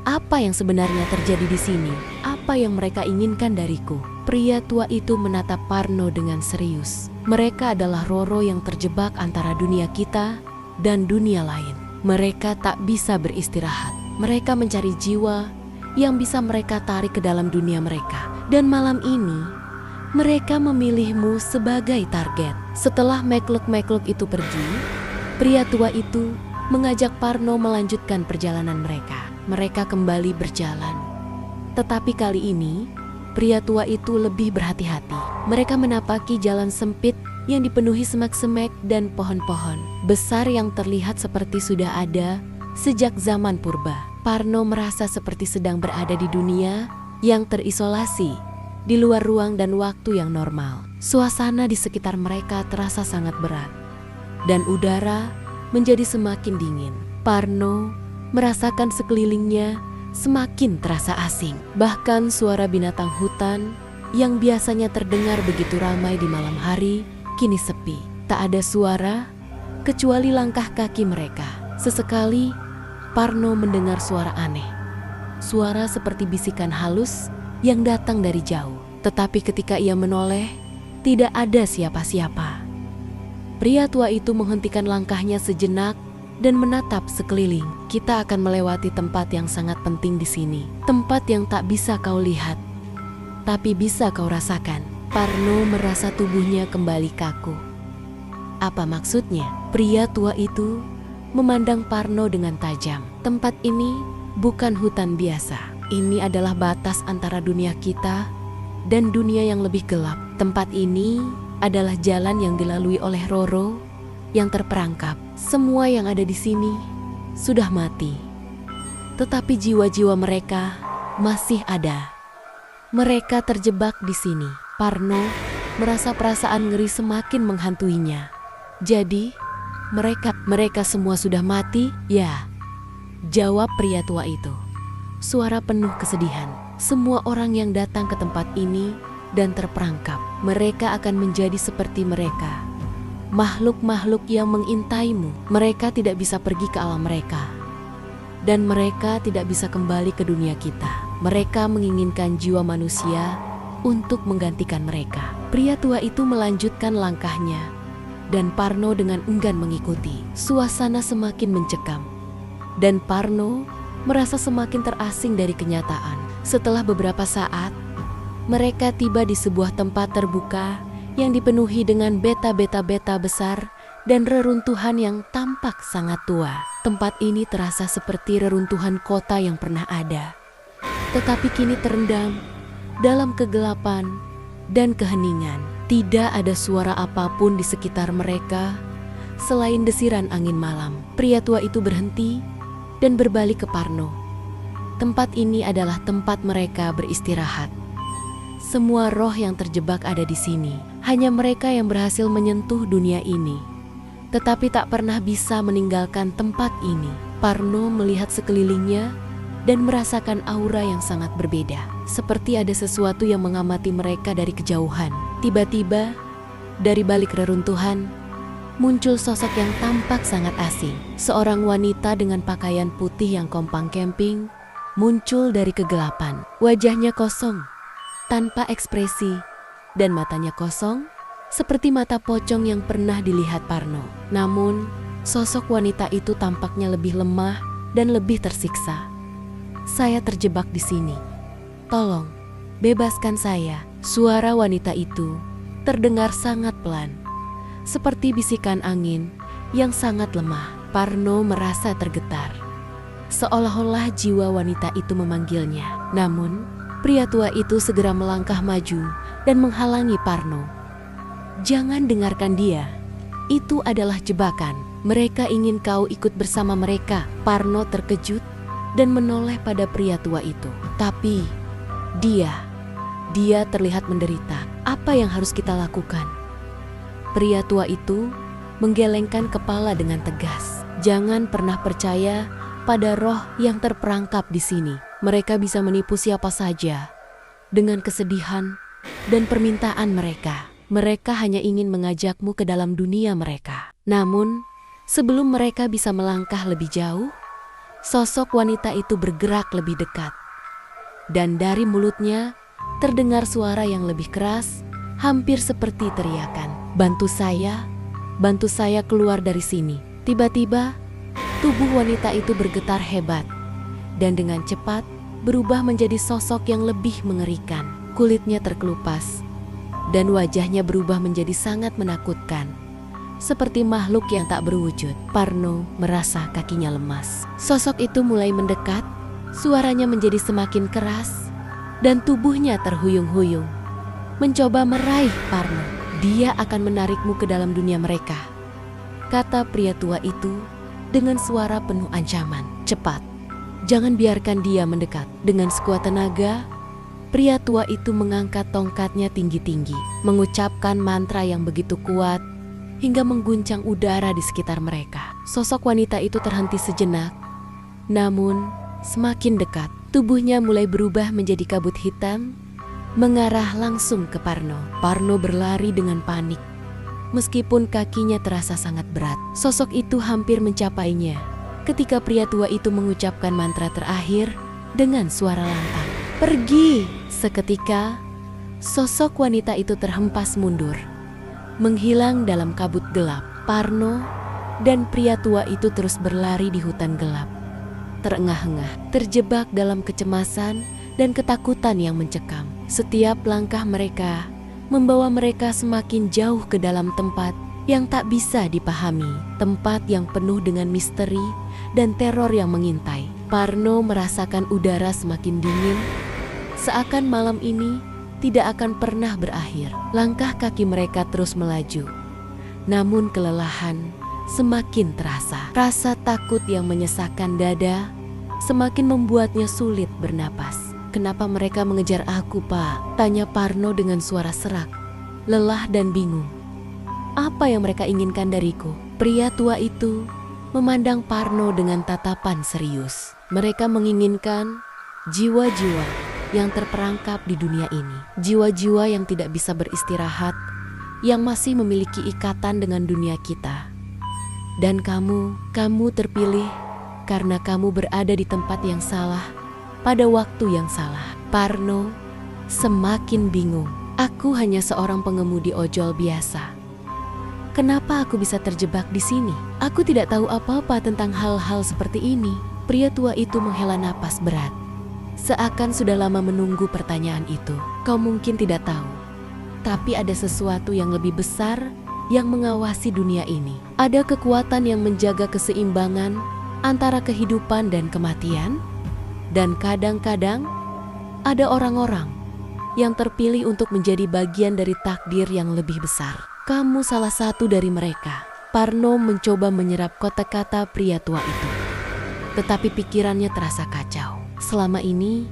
apa yang sebenarnya terjadi di sini? Apa yang mereka inginkan dariku?" Pria tua itu menatap Parno dengan serius. "Mereka adalah Roro yang terjebak antara dunia kita dan dunia lain. Mereka tak bisa beristirahat. Mereka mencari jiwa yang bisa mereka tarik ke dalam dunia mereka. Dan malam ini, mereka memilihmu sebagai target." Setelah makhluk-makhluk itu pergi, pria tua itu mengajak Parno melanjutkan perjalanan mereka. Mereka kembali berjalan. Tetapi kali ini, pria tua itu lebih berhati-hati. Mereka menapaki jalan sempit yang dipenuhi semak-semak dan pohon-pohon besar yang terlihat seperti sudah ada sejak zaman purba. Parno merasa seperti sedang berada di dunia yang terisolasi, di luar ruang dan waktu yang normal. Suasana di sekitar mereka terasa sangat berat, dan udara menjadi semakin dingin. Parno merasakan sekelilingnya semakin terasa asing. Bahkan suara binatang hutan yang biasanya terdengar begitu ramai di malam hari kini sepi. Tak ada suara kecuali langkah kaki mereka. Sesekali Parno mendengar suara aneh. Suara seperti bisikan halus yang datang dari jauh. Tetapi ketika ia menoleh, tidak ada siapa-siapa. Pria tua itu menghentikan langkahnya sejenak dan menatap sekeliling. "Kita akan melewati tempat yang sangat penting di sini. Tempat yang tak bisa kau lihat, tapi bisa kau rasakan." Parno merasa tubuhnya kembali kaku. Apa maksudnya? Pria tua itu memandang Parno dengan tajam. "Tempat ini bukan hutan biasa. Ini adalah batas antara dunia kita dan dunia yang lebih gelap. Tempat ini adalah jalan yang dilalui oleh Roro yang terperangkap. Semua yang ada di sini sudah mati, tetapi jiwa-jiwa mereka masih ada. Mereka terjebak di sini." Parno merasa perasaan ngeri semakin menghantuinya. "Jadi, mereka semua sudah mati?" "Ya," jawab pria tua itu. Suara penuh kesedihan. "Semua orang yang datang ke tempat ini dan terperangkap, mereka akan menjadi seperti mereka. Makhluk-makhluk yang mengintaimu. Mereka tidak bisa pergi ke alam mereka, dan mereka tidak bisa kembali ke dunia kita. Mereka menginginkan jiwa manusia untuk menggantikan mereka." Pria tua itu melanjutkan langkahnya, dan Parno dengan enggan mengikuti. Suasana semakin mencekam, dan Parno merasa semakin terasing dari kenyataan. Setelah beberapa saat, mereka tiba di sebuah tempat terbuka yang dipenuhi dengan beta-beta besar dan reruntuhan yang tampak sangat tua. Tempat ini terasa seperti reruntuhan kota yang pernah ada, tetapi kini terendam dalam kegelapan dan keheningan. Tidak ada suara apapun di sekitar mereka selain desiran angin malam. Pria tua itu berhenti dan berbalik ke Parno. Tempat ini adalah tempat mereka beristirahat. Semua roh yang terjebak ada di sini. Hanya mereka yang berhasil menyentuh dunia ini, tetapi tak pernah bisa meninggalkan tempat ini. Parno melihat sekelilingnya dan merasakan aura yang sangat berbeda. Seperti ada sesuatu yang mengamati mereka dari kejauhan. Tiba-tiba, dari balik reruntuhan, muncul sosok yang tampak sangat asing. Seorang wanita dengan pakaian putih yang kompang camping muncul dari kegelapan. Wajahnya kosong, tanpa ekspresi, dan matanya kosong, seperti mata pocong yang pernah dilihat Parno. Namun, sosok wanita itu tampaknya lebih lemah dan lebih tersiksa. "Saya terjebak di sini. Tolong, bebaskan saya." Suara wanita itu terdengar sangat pelan, seperti bisikan angin yang sangat lemah. Parno merasa tergetar, seolah-olah jiwa wanita itu memanggilnya. Namun, pria tua itu segera melangkah maju dan menghalangi Parno. "Jangan dengarkan dia. Itu adalah jebakan. Mereka ingin kau ikut bersama mereka." Parno terkejut dan menoleh pada pria tua itu. Tapi dia terlihat menderita. "Apa yang harus kita lakukan?" Pria tua itu menggelengkan kepala dengan tegas. "Jangan pernah percaya pada roh yang terperangkap di sini. Mereka bisa menipu siapa saja dengan kesedihan dan permintaan mereka. Mereka hanya ingin mengajakmu ke dalam dunia mereka." Namun, sebelum mereka bisa melangkah lebih jauh, sosok wanita itu bergerak lebih dekat. Dan dari mulutnya terdengar suara yang lebih keras, hampir seperti teriakan, bantu saya keluar dari sini." Tiba-tiba, tubuh wanita itu bergetar hebat, dan dengan cepat berubah menjadi sosok yang lebih mengerikan. Kulitnya terkelupas, dan wajahnya berubah menjadi sangat menakutkan, seperti makhluk yang tak berwujud. Parno merasa kakinya lemas. Sosok itu mulai mendekat, suaranya menjadi semakin keras, dan tubuhnya terhuyung-huyung, mencoba meraih Parno. "Dia akan menarikmu ke dalam dunia mereka," kata pria tua itu dengan suara penuh ancaman. "Cepat, jangan biarkan dia mendekat." Dengan sekuat tenaga, pria tua itu mengangkat tongkatnya tinggi-tinggi, mengucapkan mantra yang begitu kuat hingga mengguncang udara di sekitar mereka. Sosok wanita itu terhenti sejenak, namun semakin dekat, tubuhnya mulai berubah menjadi kabut hitam, mengarah langsung ke Parno. Parno berlari dengan panik, meskipun kakinya terasa sangat berat. Sosok itu hampir mencapainya ketika pria tua itu mengucapkan mantra terakhir dengan suara lantang, "Pergi!" Seketika, sosok wanita itu terhempas mundur, menghilang dalam kabut gelap. Parno dan pria tua itu terus berlari di hutan gelap, terengah-engah, terjebak dalam kecemasan dan ketakutan yang mencekam. Setiap langkah mereka membawa mereka semakin jauh ke dalam tempat yang tak bisa dipahami, tempat yang penuh dengan misteri dan teror yang mengintai. Parno merasakan udara semakin dingin, seakan malam ini tidak akan pernah berakhir. Langkah kaki mereka terus melaju, namun kelelahan semakin terasa. Rasa takut yang menyesakkan dada semakin membuatnya sulit bernapas. "Kenapa mereka mengejar aku, Pak?" tanya Parno dengan suara serak, lelah dan bingung. "Apa yang mereka inginkan dariku?" Pria tua itu memandang Parno dengan tatapan serius. "Mereka menginginkan jiwa-jiwa yang terperangkap di dunia ini. Jiwa-jiwa yang tidak bisa beristirahat, yang masih memiliki ikatan dengan dunia kita. Dan kamu terpilih karena kamu berada di tempat yang salah pada waktu yang salah." Parno semakin bingung. "Aku hanya seorang pengemudi ojol biasa. Kenapa aku bisa terjebak di sini? Aku tidak tahu apa-apa tentang hal-hal seperti ini." Pria tua itu menghela napas berat, seakan sudah lama menunggu pertanyaan itu. "Kau mungkin tidak tahu, tapi ada sesuatu yang lebih besar yang mengawasi dunia ini. Ada kekuatan yang menjaga keseimbangan antara kehidupan dan kematian. Dan kadang-kadang ada orang-orang yang terpilih untuk menjadi bagian dari takdir yang lebih besar. Kamu salah satu dari mereka." Parno mencoba menyerap kata-kata pria tua itu, tetapi pikirannya terasa kacau. Selama ini,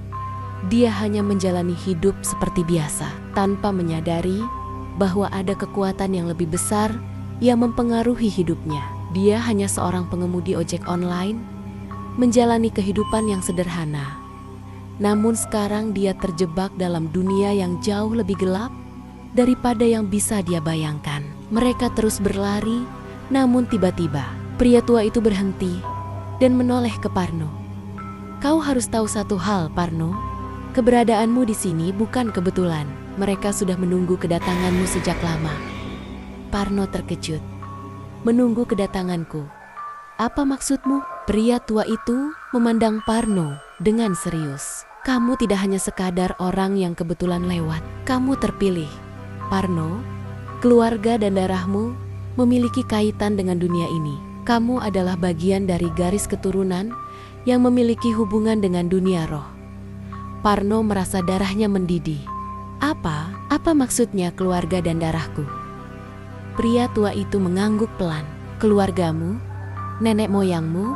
dia hanya menjalani hidup seperti biasa, tanpa menyadari bahwa ada kekuatan yang lebih besar yang mempengaruhi hidupnya. Dia hanya seorang pengemudi ojek online, menjalani kehidupan yang sederhana. Namun sekarang dia terjebak dalam dunia yang jauh lebih gelap daripada yang bisa dia bayangkan. Mereka terus berlari Namun tiba-tiba, pria tua itu berhenti dan menoleh ke Parno. Kau harus tahu satu hal, Parno. Keberadaanmu di sini bukan kebetulan. Mereka sudah menunggu kedatanganmu sejak lama. Parno terkejut. Menunggu kedatanganku. Apa maksudmu? Pria tua itu memandang Parno dengan serius. Kamu tidak hanya sekadar orang yang kebetulan lewat. Kamu terpilih. Parno, keluarga dan darahmu memiliki kaitan dengan dunia ini. Kamu adalah bagian dari garis keturunan yang memiliki hubungan dengan dunia roh. Parno merasa darahnya mendidih. Apa maksudnya keluarga dan darahku? Pria tua itu mengangguk pelan. Keluargamu, nenek moyangmu,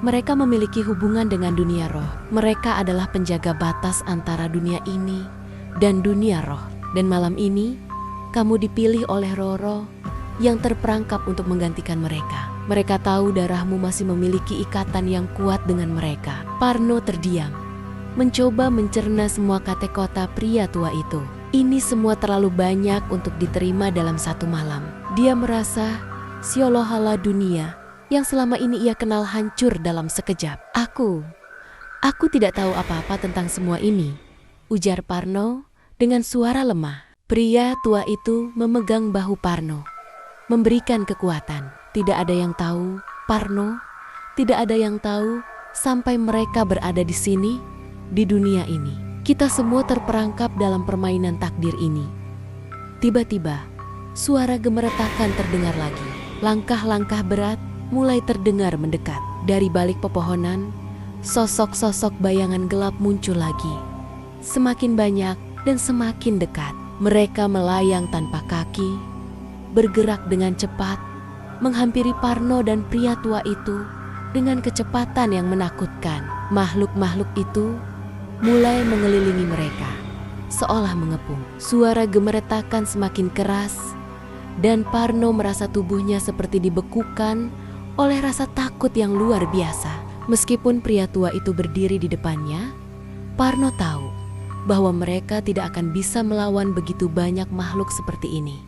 mereka memiliki hubungan dengan dunia roh. Mereka adalah penjaga batas antara dunia ini dan dunia roh. Dan malam ini, kamu dipilih oleh Roro yang terperangkap untuk menggantikan mereka. Mereka tahu darahmu masih memiliki ikatan yang kuat dengan mereka. Parno terdiam, mencoba mencerna semua kata-kata pria tua itu. Ini semua terlalu banyak untuk diterima dalam satu malam. Dia merasa seolah-olah dunia yang selama ini ia kenal hancur dalam sekejap. Aku tidak tahu apa-apa tentang semua ini, ujar Parno dengan suara lemah. Pria tua itu memegang bahu Parno, memberikan kekuatan. Tidak ada yang tahu, Parno, tidak ada yang tahu sampai mereka berada di sini, di dunia ini. Kita semua terperangkap dalam permainan takdir ini. Tiba-tiba, suara gemeretakan terdengar lagi. Langkah-langkah berat mulai terdengar mendekat. Dari balik pepohonan, sosok-sosok bayangan gelap muncul lagi. Semakin banyak dan semakin dekat. Mereka melayang tanpa kaki, bergerak dengan cepat, menghampiri Parno dan pria tua itu dengan kecepatan yang menakutkan. Makhluk-makhluk itu mulai mengelilingi mereka, seolah mengepung. Suara gemeretakan semakin keras, dan Parno merasa tubuhnya seperti dibekukan oleh rasa takut yang luar biasa. Meskipun pria tua itu berdiri di depannya, Parno tahu bahwa mereka tidak akan bisa melawan begitu banyak makhluk seperti ini.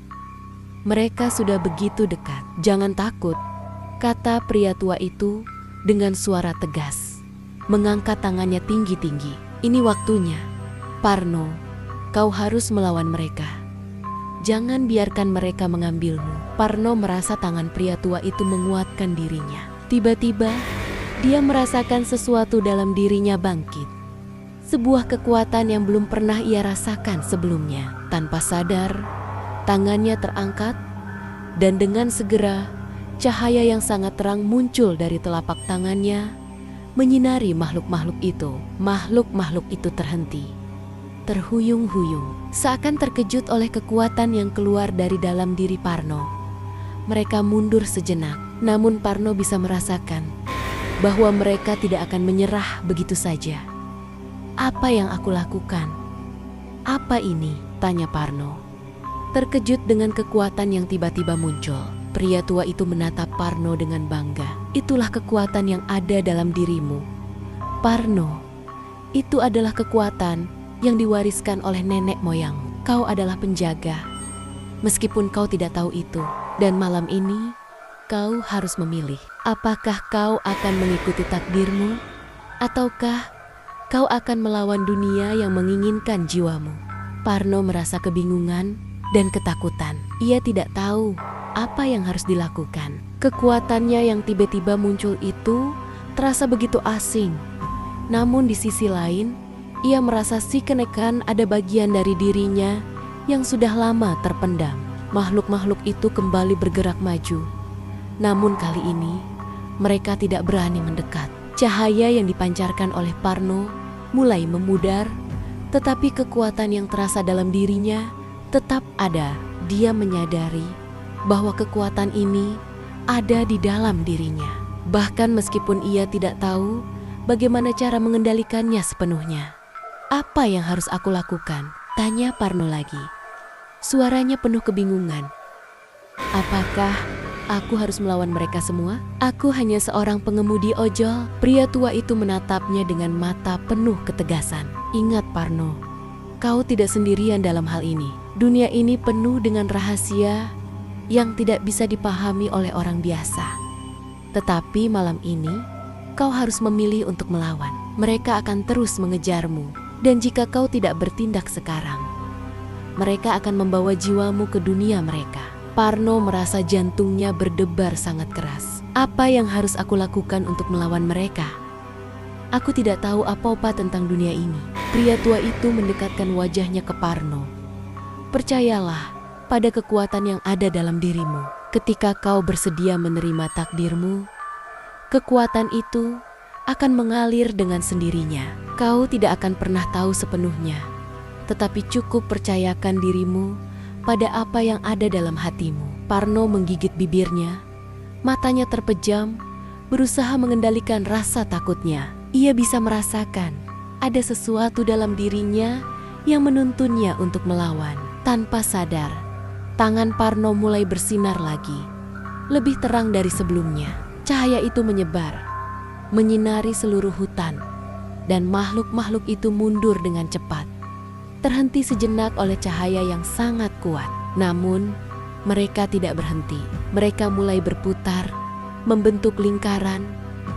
Mereka sudah begitu dekat. Jangan takut, kata pria tua itu dengan suara tegas, mengangkat tangannya tinggi-tinggi. Ini waktunya, Parno, kau harus melawan mereka. Jangan biarkan mereka mengambilmu. Parno merasa tangan pria tua itu menguatkan dirinya. Tiba-tiba, dia merasakan sesuatu dalam dirinya bangkit. Sebuah kekuatan yang belum pernah ia rasakan sebelumnya. Tanpa sadar, tangannya terangkat, dan dengan segera, cahaya yang sangat terang muncul dari telapak tangannya, menyinari makhluk-makhluk itu. Makhluk-makhluk itu terhenti, terhuyung-huyung, seakan terkejut oleh kekuatan yang keluar dari dalam diri Parno. Mereka mundur sejenak, namun Parno bisa merasakan bahwa mereka tidak akan menyerah begitu saja. Apa yang aku lakukan? Apa ini? Tanya Parno, terkejut dengan kekuatan yang tiba-tiba muncul. Pria tua itu menatap Parno dengan bangga. Itulah kekuatan yang ada dalam dirimu, Parno. Itu adalah kekuatan yang diwariskan oleh nenek moyangmu. Kau adalah penjaga, meskipun kau tidak tahu itu. Dan malam ini, kau harus memilih. Apakah kau akan mengikuti takdirmu, ataukah kau akan melawan dunia yang menginginkan jiwamu? Parno merasa kebingungan dan ketakutan. Ia tidak tahu apa yang harus dilakukan. Kekuatannya yang tiba-tiba muncul itu terasa begitu asing. Namun di sisi lain, ia merasa si kenekan ada bagian dari dirinya yang sudah lama terpendam. Makhluk-makhluk itu kembali bergerak maju. Namun kali ini, mereka tidak berani mendekat. Cahaya yang dipancarkan oleh Parno mulai memudar, tetapi kekuatan yang terasa dalam dirinya tetap ada. Dia menyadari bahwa kekuatan ini ada di dalam dirinya. Bahkan meskipun ia tidak tahu bagaimana cara mengendalikannya sepenuhnya. Apa yang harus aku lakukan? Tanya Parno lagi. Suaranya penuh kebingungan. Apakah aku harus melawan mereka semua? Aku hanya seorang pengemudi ojol. Pria tua itu menatapnya dengan mata penuh ketegasan. Ingat Parno, kau tidak sendirian dalam hal ini. Dunia ini penuh dengan rahasia yang tidak bisa dipahami oleh orang biasa. Tetapi malam ini, kau harus memilih untuk melawan. Mereka akan terus mengejarmu, dan jika kau tidak bertindak sekarang, mereka akan membawa jiwamu ke dunia mereka. Parno merasa jantungnya berdebar sangat keras. Apa yang harus aku lakukan untuk melawan mereka? Aku tidak tahu apa-apa tentang dunia ini. Pria tua itu mendekatkan wajahnya ke Parno. Percayalah pada kekuatan yang ada dalam dirimu. Ketika kau bersedia menerima takdirmu, kekuatan itu akan mengalir dengan sendirinya. Kau tidak akan pernah tahu sepenuhnya, tetapi cukup percayakan dirimu pada apa yang ada dalam hatimu. Parno menggigit bibirnya, matanya terpejam, berusaha mengendalikan rasa takutnya. Ia bisa merasakan ada sesuatu dalam dirinya yang menuntunnya untuk melawan. Tanpa sadar, tangan Parno mulai bersinar lagi, lebih terang dari sebelumnya. Cahaya itu menyebar, menyinari seluruh hutan, dan makhluk-makhluk itu mundur dengan cepat, terhenti sejenak oleh cahaya yang sangat kuat. Namun, mereka tidak berhenti. Mereka mulai berputar, membentuk lingkaran,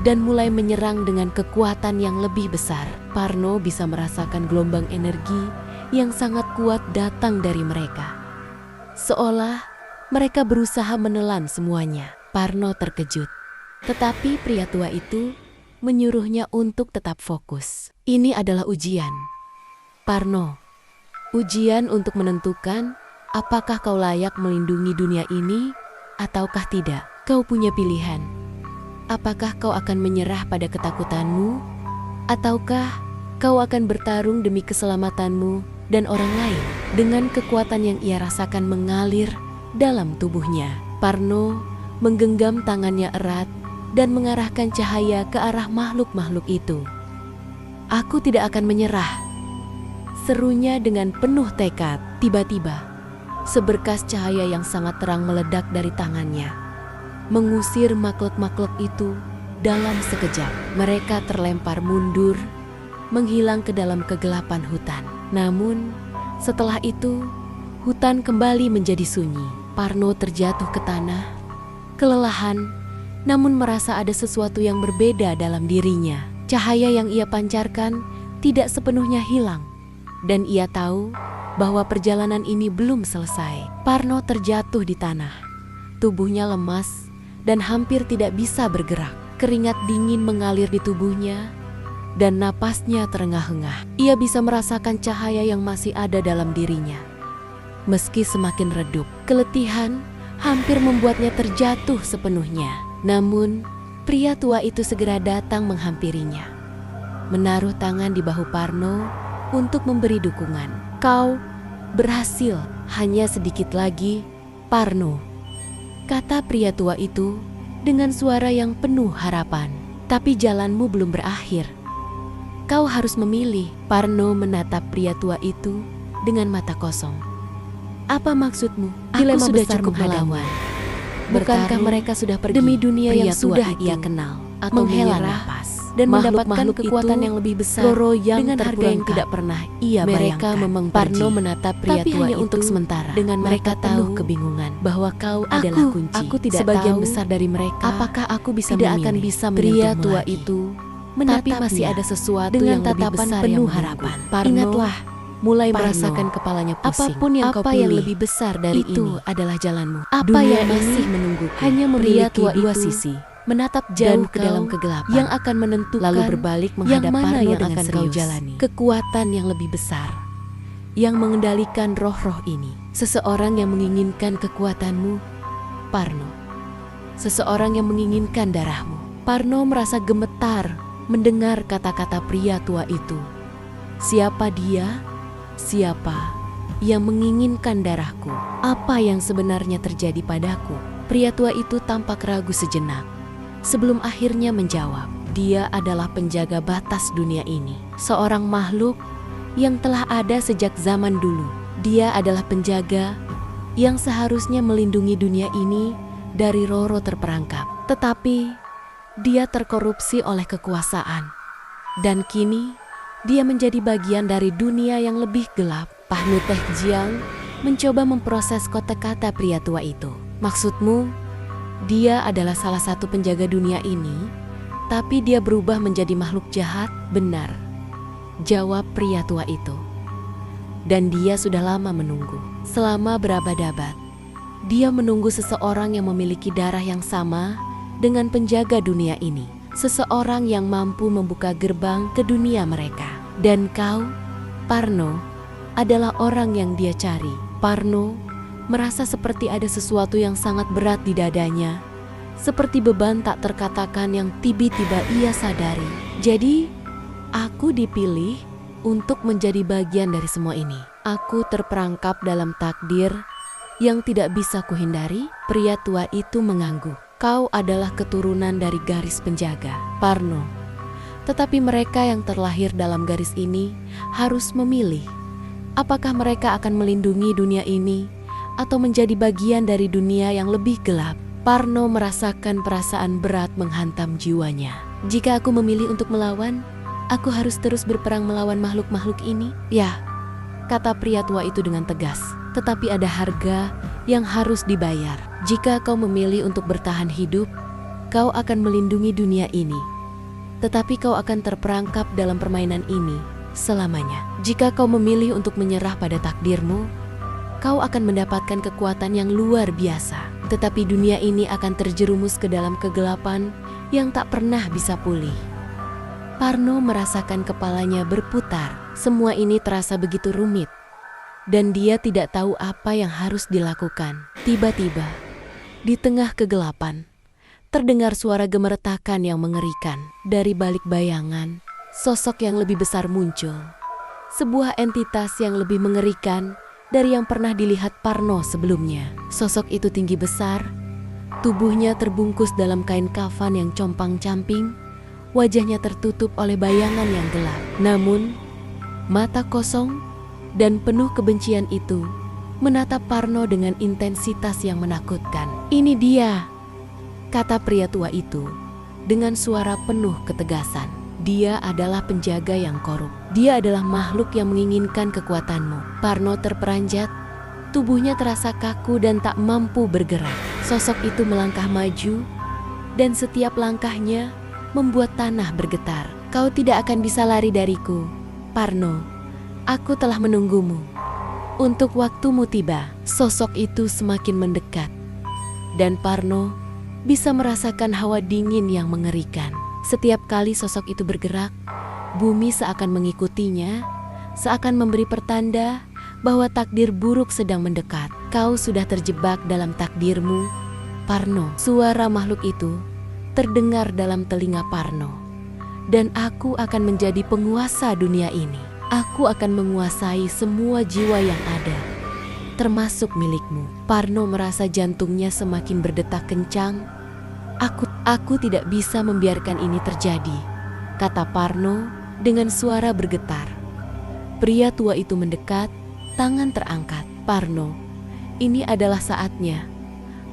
dan mulai menyerang dengan kekuatan yang lebih besar. Parno bisa merasakan gelombang energi yang sangat kuat datang dari mereka. Seolah mereka berusaha menelan semuanya. Parno terkejut. Tetapi pria tua itu menyuruhnya untuk tetap fokus. Ini adalah ujian, Parno. Ujian untuk menentukan apakah kau layak melindungi dunia ini ataukah tidak. Kau punya pilihan. Apakah kau akan menyerah pada ketakutanmu, ataukah kau akan bertarung demi keselamatanmu dan orang lain? Dengan kekuatan yang ia rasakan mengalir dalam tubuhnya, Parno menggenggam tangannya erat dan mengarahkan cahaya ke arah makhluk-makhluk itu. Aku tidak akan menyerah, serunya dengan penuh tekad. Tiba-tiba, seberkas cahaya yang sangat terang meledak dari tangannya, mengusir makhluk-makhluk itu dalam sekejap. Mereka terlempar mundur, menghilang ke dalam kegelapan hutan. Namun, setelah itu, hutan kembali menjadi sunyi. Parno terjatuh ke tanah, kelelahan, namun merasa ada sesuatu yang berbeda dalam dirinya. Cahaya yang ia pancarkan tidak sepenuhnya hilang, dan ia tahu bahwa perjalanan ini belum selesai. Parno terjatuh di tanah, tubuhnya lemas dan hampir tidak bisa bergerak. Keringat dingin mengalir di tubuhnya dan napasnya terengah-engah. Ia bisa merasakan cahaya yang masih ada dalam dirinya. Meski semakin redup, keletihan hampir membuatnya terjatuh sepenuhnya. Namun, pria tua itu segera datang menghampirinya, menaruh tangan di bahu Parno untuk memberi dukungan. Kau berhasil, hanya sedikit lagi, Parno, kata pria tua itu dengan suara yang penuh harapan. Tapi jalanmu belum berakhir. Kau harus memilih. Parno menatap pria tua itu dengan mata kosong. Apa maksudmu? Dilema sudah cukup melawan. Bukankah mereka sudah pergi demi dunia yang sudah ia kenal, atau menghela napas dan mendapatkan kekuatan yang lebih besar dengan harga yang tidak pernah ia bayangkan. Mereka memang Parno menatap pria tua itu untuk sementara dengan mereka tahu kebingungan bahwa kau adalah kunci. Aku tidak sebagian tahu besar dari mereka apakah aku bisa tidak akan bisa pria tua lagi. Itu tapi masih ada sesuatu dengan yang lebih besar penuh yang harapan. Parno, ingatlah, mulai merasakan kepalanya pusing. Apapun yang kau pilih, lebih besar dari itu adalah jalanmu. Apa dunia yang masih menunggu hanya memiliki dua sisi. Menatap jauh ke dalam kegelapan yang akan menentukan lalu berbalik menghadap Parno yang akan kau jalani. Kekuatan yang lebih besar yang mengendalikan roh-roh ini. Seseorang yang menginginkan kekuatanmu, Parno. Seseorang yang menginginkan darahmu. Parno merasa gemetar mendengar kata-kata pria tua itu. Siapa dia? Siapa yang menginginkan darahku? Apa yang sebenarnya terjadi padaku? Pria tua itu tampak ragu sejenak, sebelum akhirnya menjawab. Dia adalah penjaga batas dunia ini. Seorang makhluk yang telah ada sejak zaman dulu. Dia adalah penjaga yang seharusnya melindungi dunia ini dari Roro terperangkap. Tetapi dia terkorupsi oleh kekuasaan. Dan kini dia menjadi bagian dari dunia yang lebih gelap. Pahnu Teh Jiang mencoba memproses kata-kata pria tua itu. Maksudmu, dia adalah salah satu penjaga dunia ini, tapi dia berubah menjadi makhluk jahat? Benar, jawab pria tua itu. Dan dia sudah lama menunggu. Selama berabad-abad, dia menunggu seseorang yang memiliki darah yang sama dengan penjaga dunia ini. Seseorang yang mampu membuka gerbang ke dunia mereka. Dan kau, Parno, adalah orang yang dia cari. Parno merasa seperti ada sesuatu yang sangat berat di dadanya. Seperti beban tak terkatakan yang tiba-tiba ia sadari. Jadi, aku dipilih untuk menjadi bagian dari semua ini. Aku terperangkap dalam takdir yang tidak bisa kuhindari. Pria tua itu mengangguk. Kau adalah keturunan dari garis penjaga, Parno. Tetapi mereka yang terlahir dalam garis ini harus memilih apakah mereka akan melindungi dunia ini atau menjadi bagian dari dunia yang lebih gelap. Parno merasakan perasaan berat menghantam jiwanya. Jika aku memilih untuk melawan, aku harus terus berperang melawan makhluk-makhluk ini? Ya, kata pria tua itu dengan tegas. Tetapi ada harga yang harus dibayar. Jika kau memilih untuk bertahan hidup, kau akan melindungi dunia ini. Tetapi kau akan terperangkap dalam permainan ini selamanya. Jika kau memilih untuk menyerah pada takdirmu, kau akan mendapatkan kekuatan yang luar biasa. Tetapi dunia ini akan terjerumus ke dalam kegelapan yang tak pernah bisa pulih. Parno merasakan kepalanya berputar. Semua ini terasa begitu rumit, dan dia tidak tahu apa yang harus dilakukan. Tiba-tiba, di tengah kegelapan, terdengar suara gemeretakan yang mengerikan. Dari balik bayangan, sosok yang lebih besar muncul. Sebuah entitas yang lebih mengerikan dari yang pernah dilihat Parno sebelumnya. Sosok itu tinggi besar, tubuhnya terbungkus dalam kain kafan yang compang-camping, wajahnya tertutup oleh bayangan yang gelap. Namun, mata kosong dan penuh kebencian itu menatap Parno dengan intensitas yang menakutkan. "Ini dia," kata pria tua itu dengan suara penuh ketegasan. "Dia adalah penjaga yang korup. Dia adalah makhluk yang menginginkan kekuatanmu." Parno terperanjat, tubuhnya terasa kaku dan tak mampu bergerak. Sosok itu melangkah maju, dan setiap langkahnya membuat tanah bergetar. "Kau tidak akan bisa lari dariku, Parno. Aku telah menunggumu. Untuk waktumu tiba." Sosok itu semakin mendekat, dan Parno bisa merasakan hawa dingin yang mengerikan. Setiap kali sosok itu bergerak, bumi seakan mengikutinya, seakan memberi pertanda bahwa takdir buruk sedang mendekat. "Kau sudah terjebak dalam takdirmu, Parno." Suara makhluk itu terdengar dalam telinga Parno. "Dan aku akan menjadi penguasa dunia ini. Aku akan menguasai semua jiwa yang ada, termasuk milikmu." Parno merasa jantungnya semakin berdetak kencang. Aku tidak bisa membiarkan ini terjadi," kata Parno dengan suara bergetar. Pria tua itu mendekat, tangan terangkat. "Parno, ini adalah saatnya.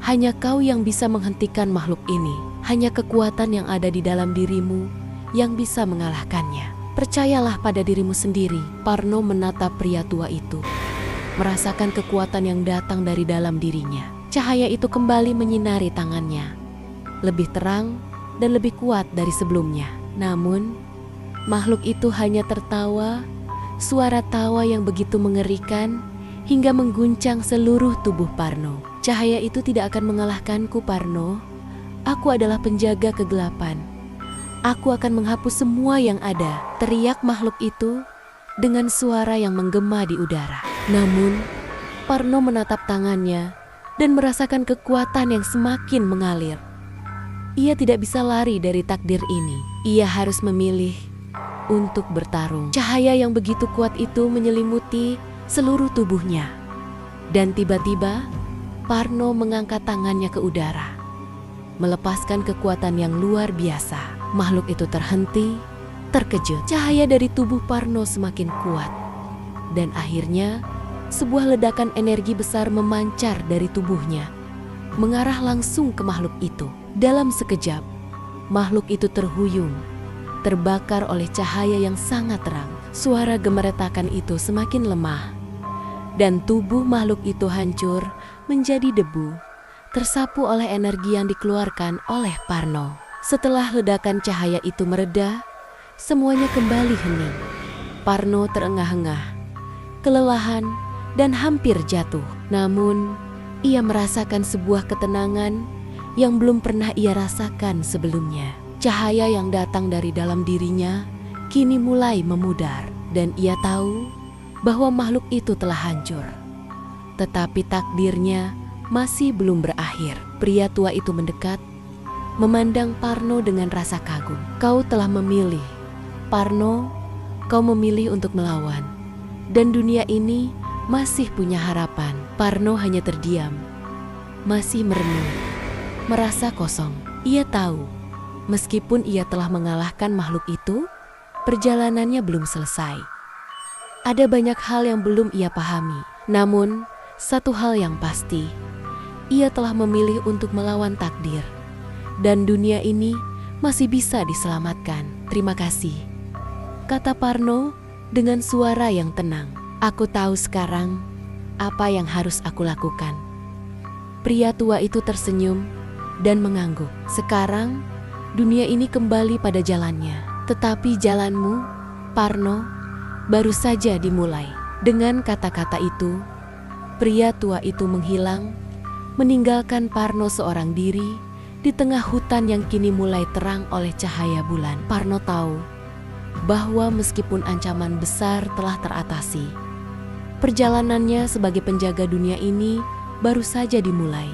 Hanya kau yang bisa menghentikan makhluk ini. Hanya kekuatan yang ada di dalam dirimu yang bisa mengalahkannya. Percayalah pada dirimu sendiri." Parno menatap pria tua itu, merasakan kekuatan yang datang dari dalam dirinya. Cahaya itu kembali menyinari tangannya, lebih terang dan lebih kuat dari sebelumnya. Namun, makhluk itu hanya tertawa, suara tawa yang begitu mengerikan hingga mengguncang seluruh tubuh Parno. "Cahaya itu tidak akan mengalahkanku, Parno. Aku adalah penjaga kegelapan. Aku akan menghapus semua yang ada," teriak makhluk itu dengan suara yang menggema di udara. Namun, Parno menatap tangannya dan merasakan kekuatan yang semakin mengalir. Ia tidak bisa lari dari takdir ini. Ia harus memilih untuk bertarung. Cahaya yang begitu kuat itu menyelimuti seluruh tubuhnya. Dan tiba-tiba, Parno mengangkat tangannya ke udara, melepaskan kekuatan yang luar biasa. Makhluk itu terhenti, terkejut. Cahaya dari tubuh Parno semakin kuat. Dan akhirnya, sebuah ledakan energi besar memancar dari tubuhnya, mengarah langsung ke makhluk itu. Dalam sekejap, makhluk itu terhuyung, terbakar oleh cahaya yang sangat terang. Suara gemeretakan itu semakin lemah, dan tubuh makhluk itu hancur menjadi debu, tersapu oleh energi yang dikeluarkan oleh Parno. Setelah ledakan cahaya itu mereda, semuanya kembali hening. Parno terengah-engah, kelelahan, dan hampir jatuh. Namun, ia merasakan sebuah ketenangan yang belum pernah ia rasakan sebelumnya. Cahaya yang datang dari dalam dirinya kini mulai memudar, dan ia tahu bahwa makhluk itu telah hancur. Tetapi takdirnya masih belum berakhir. Pria tua itu mendekat, memandang Parno dengan rasa kagum. "Kau telah memilih, Parno, kau memilih untuk melawan. Dan dunia ini masih punya harapan." Parno hanya terdiam, masih merenung, merasa kosong. Ia tahu, meskipun ia telah mengalahkan makhluk itu, perjalanannya belum selesai. Ada banyak hal yang belum ia pahami. Namun, satu hal yang pasti, ia telah memilih untuk melawan takdir. Dan dunia ini masih bisa diselamatkan. "Terima kasih," kata Parno dengan suara yang tenang. "Aku tahu sekarang apa yang harus aku lakukan." Pria tua itu tersenyum dan mengangguk. "Sekarang dunia ini kembali pada jalannya. Tetapi jalanmu, Parno, baru saja dimulai." Dengan kata-kata itu, pria tua itu menghilang, meninggalkan Parno seorang diri di tengah hutan yang kini mulai terang oleh cahaya bulan. Parno tahu bahwa meskipun ancaman besar telah teratasi, perjalanannya sebagai penjaga dunia ini baru saja dimulai.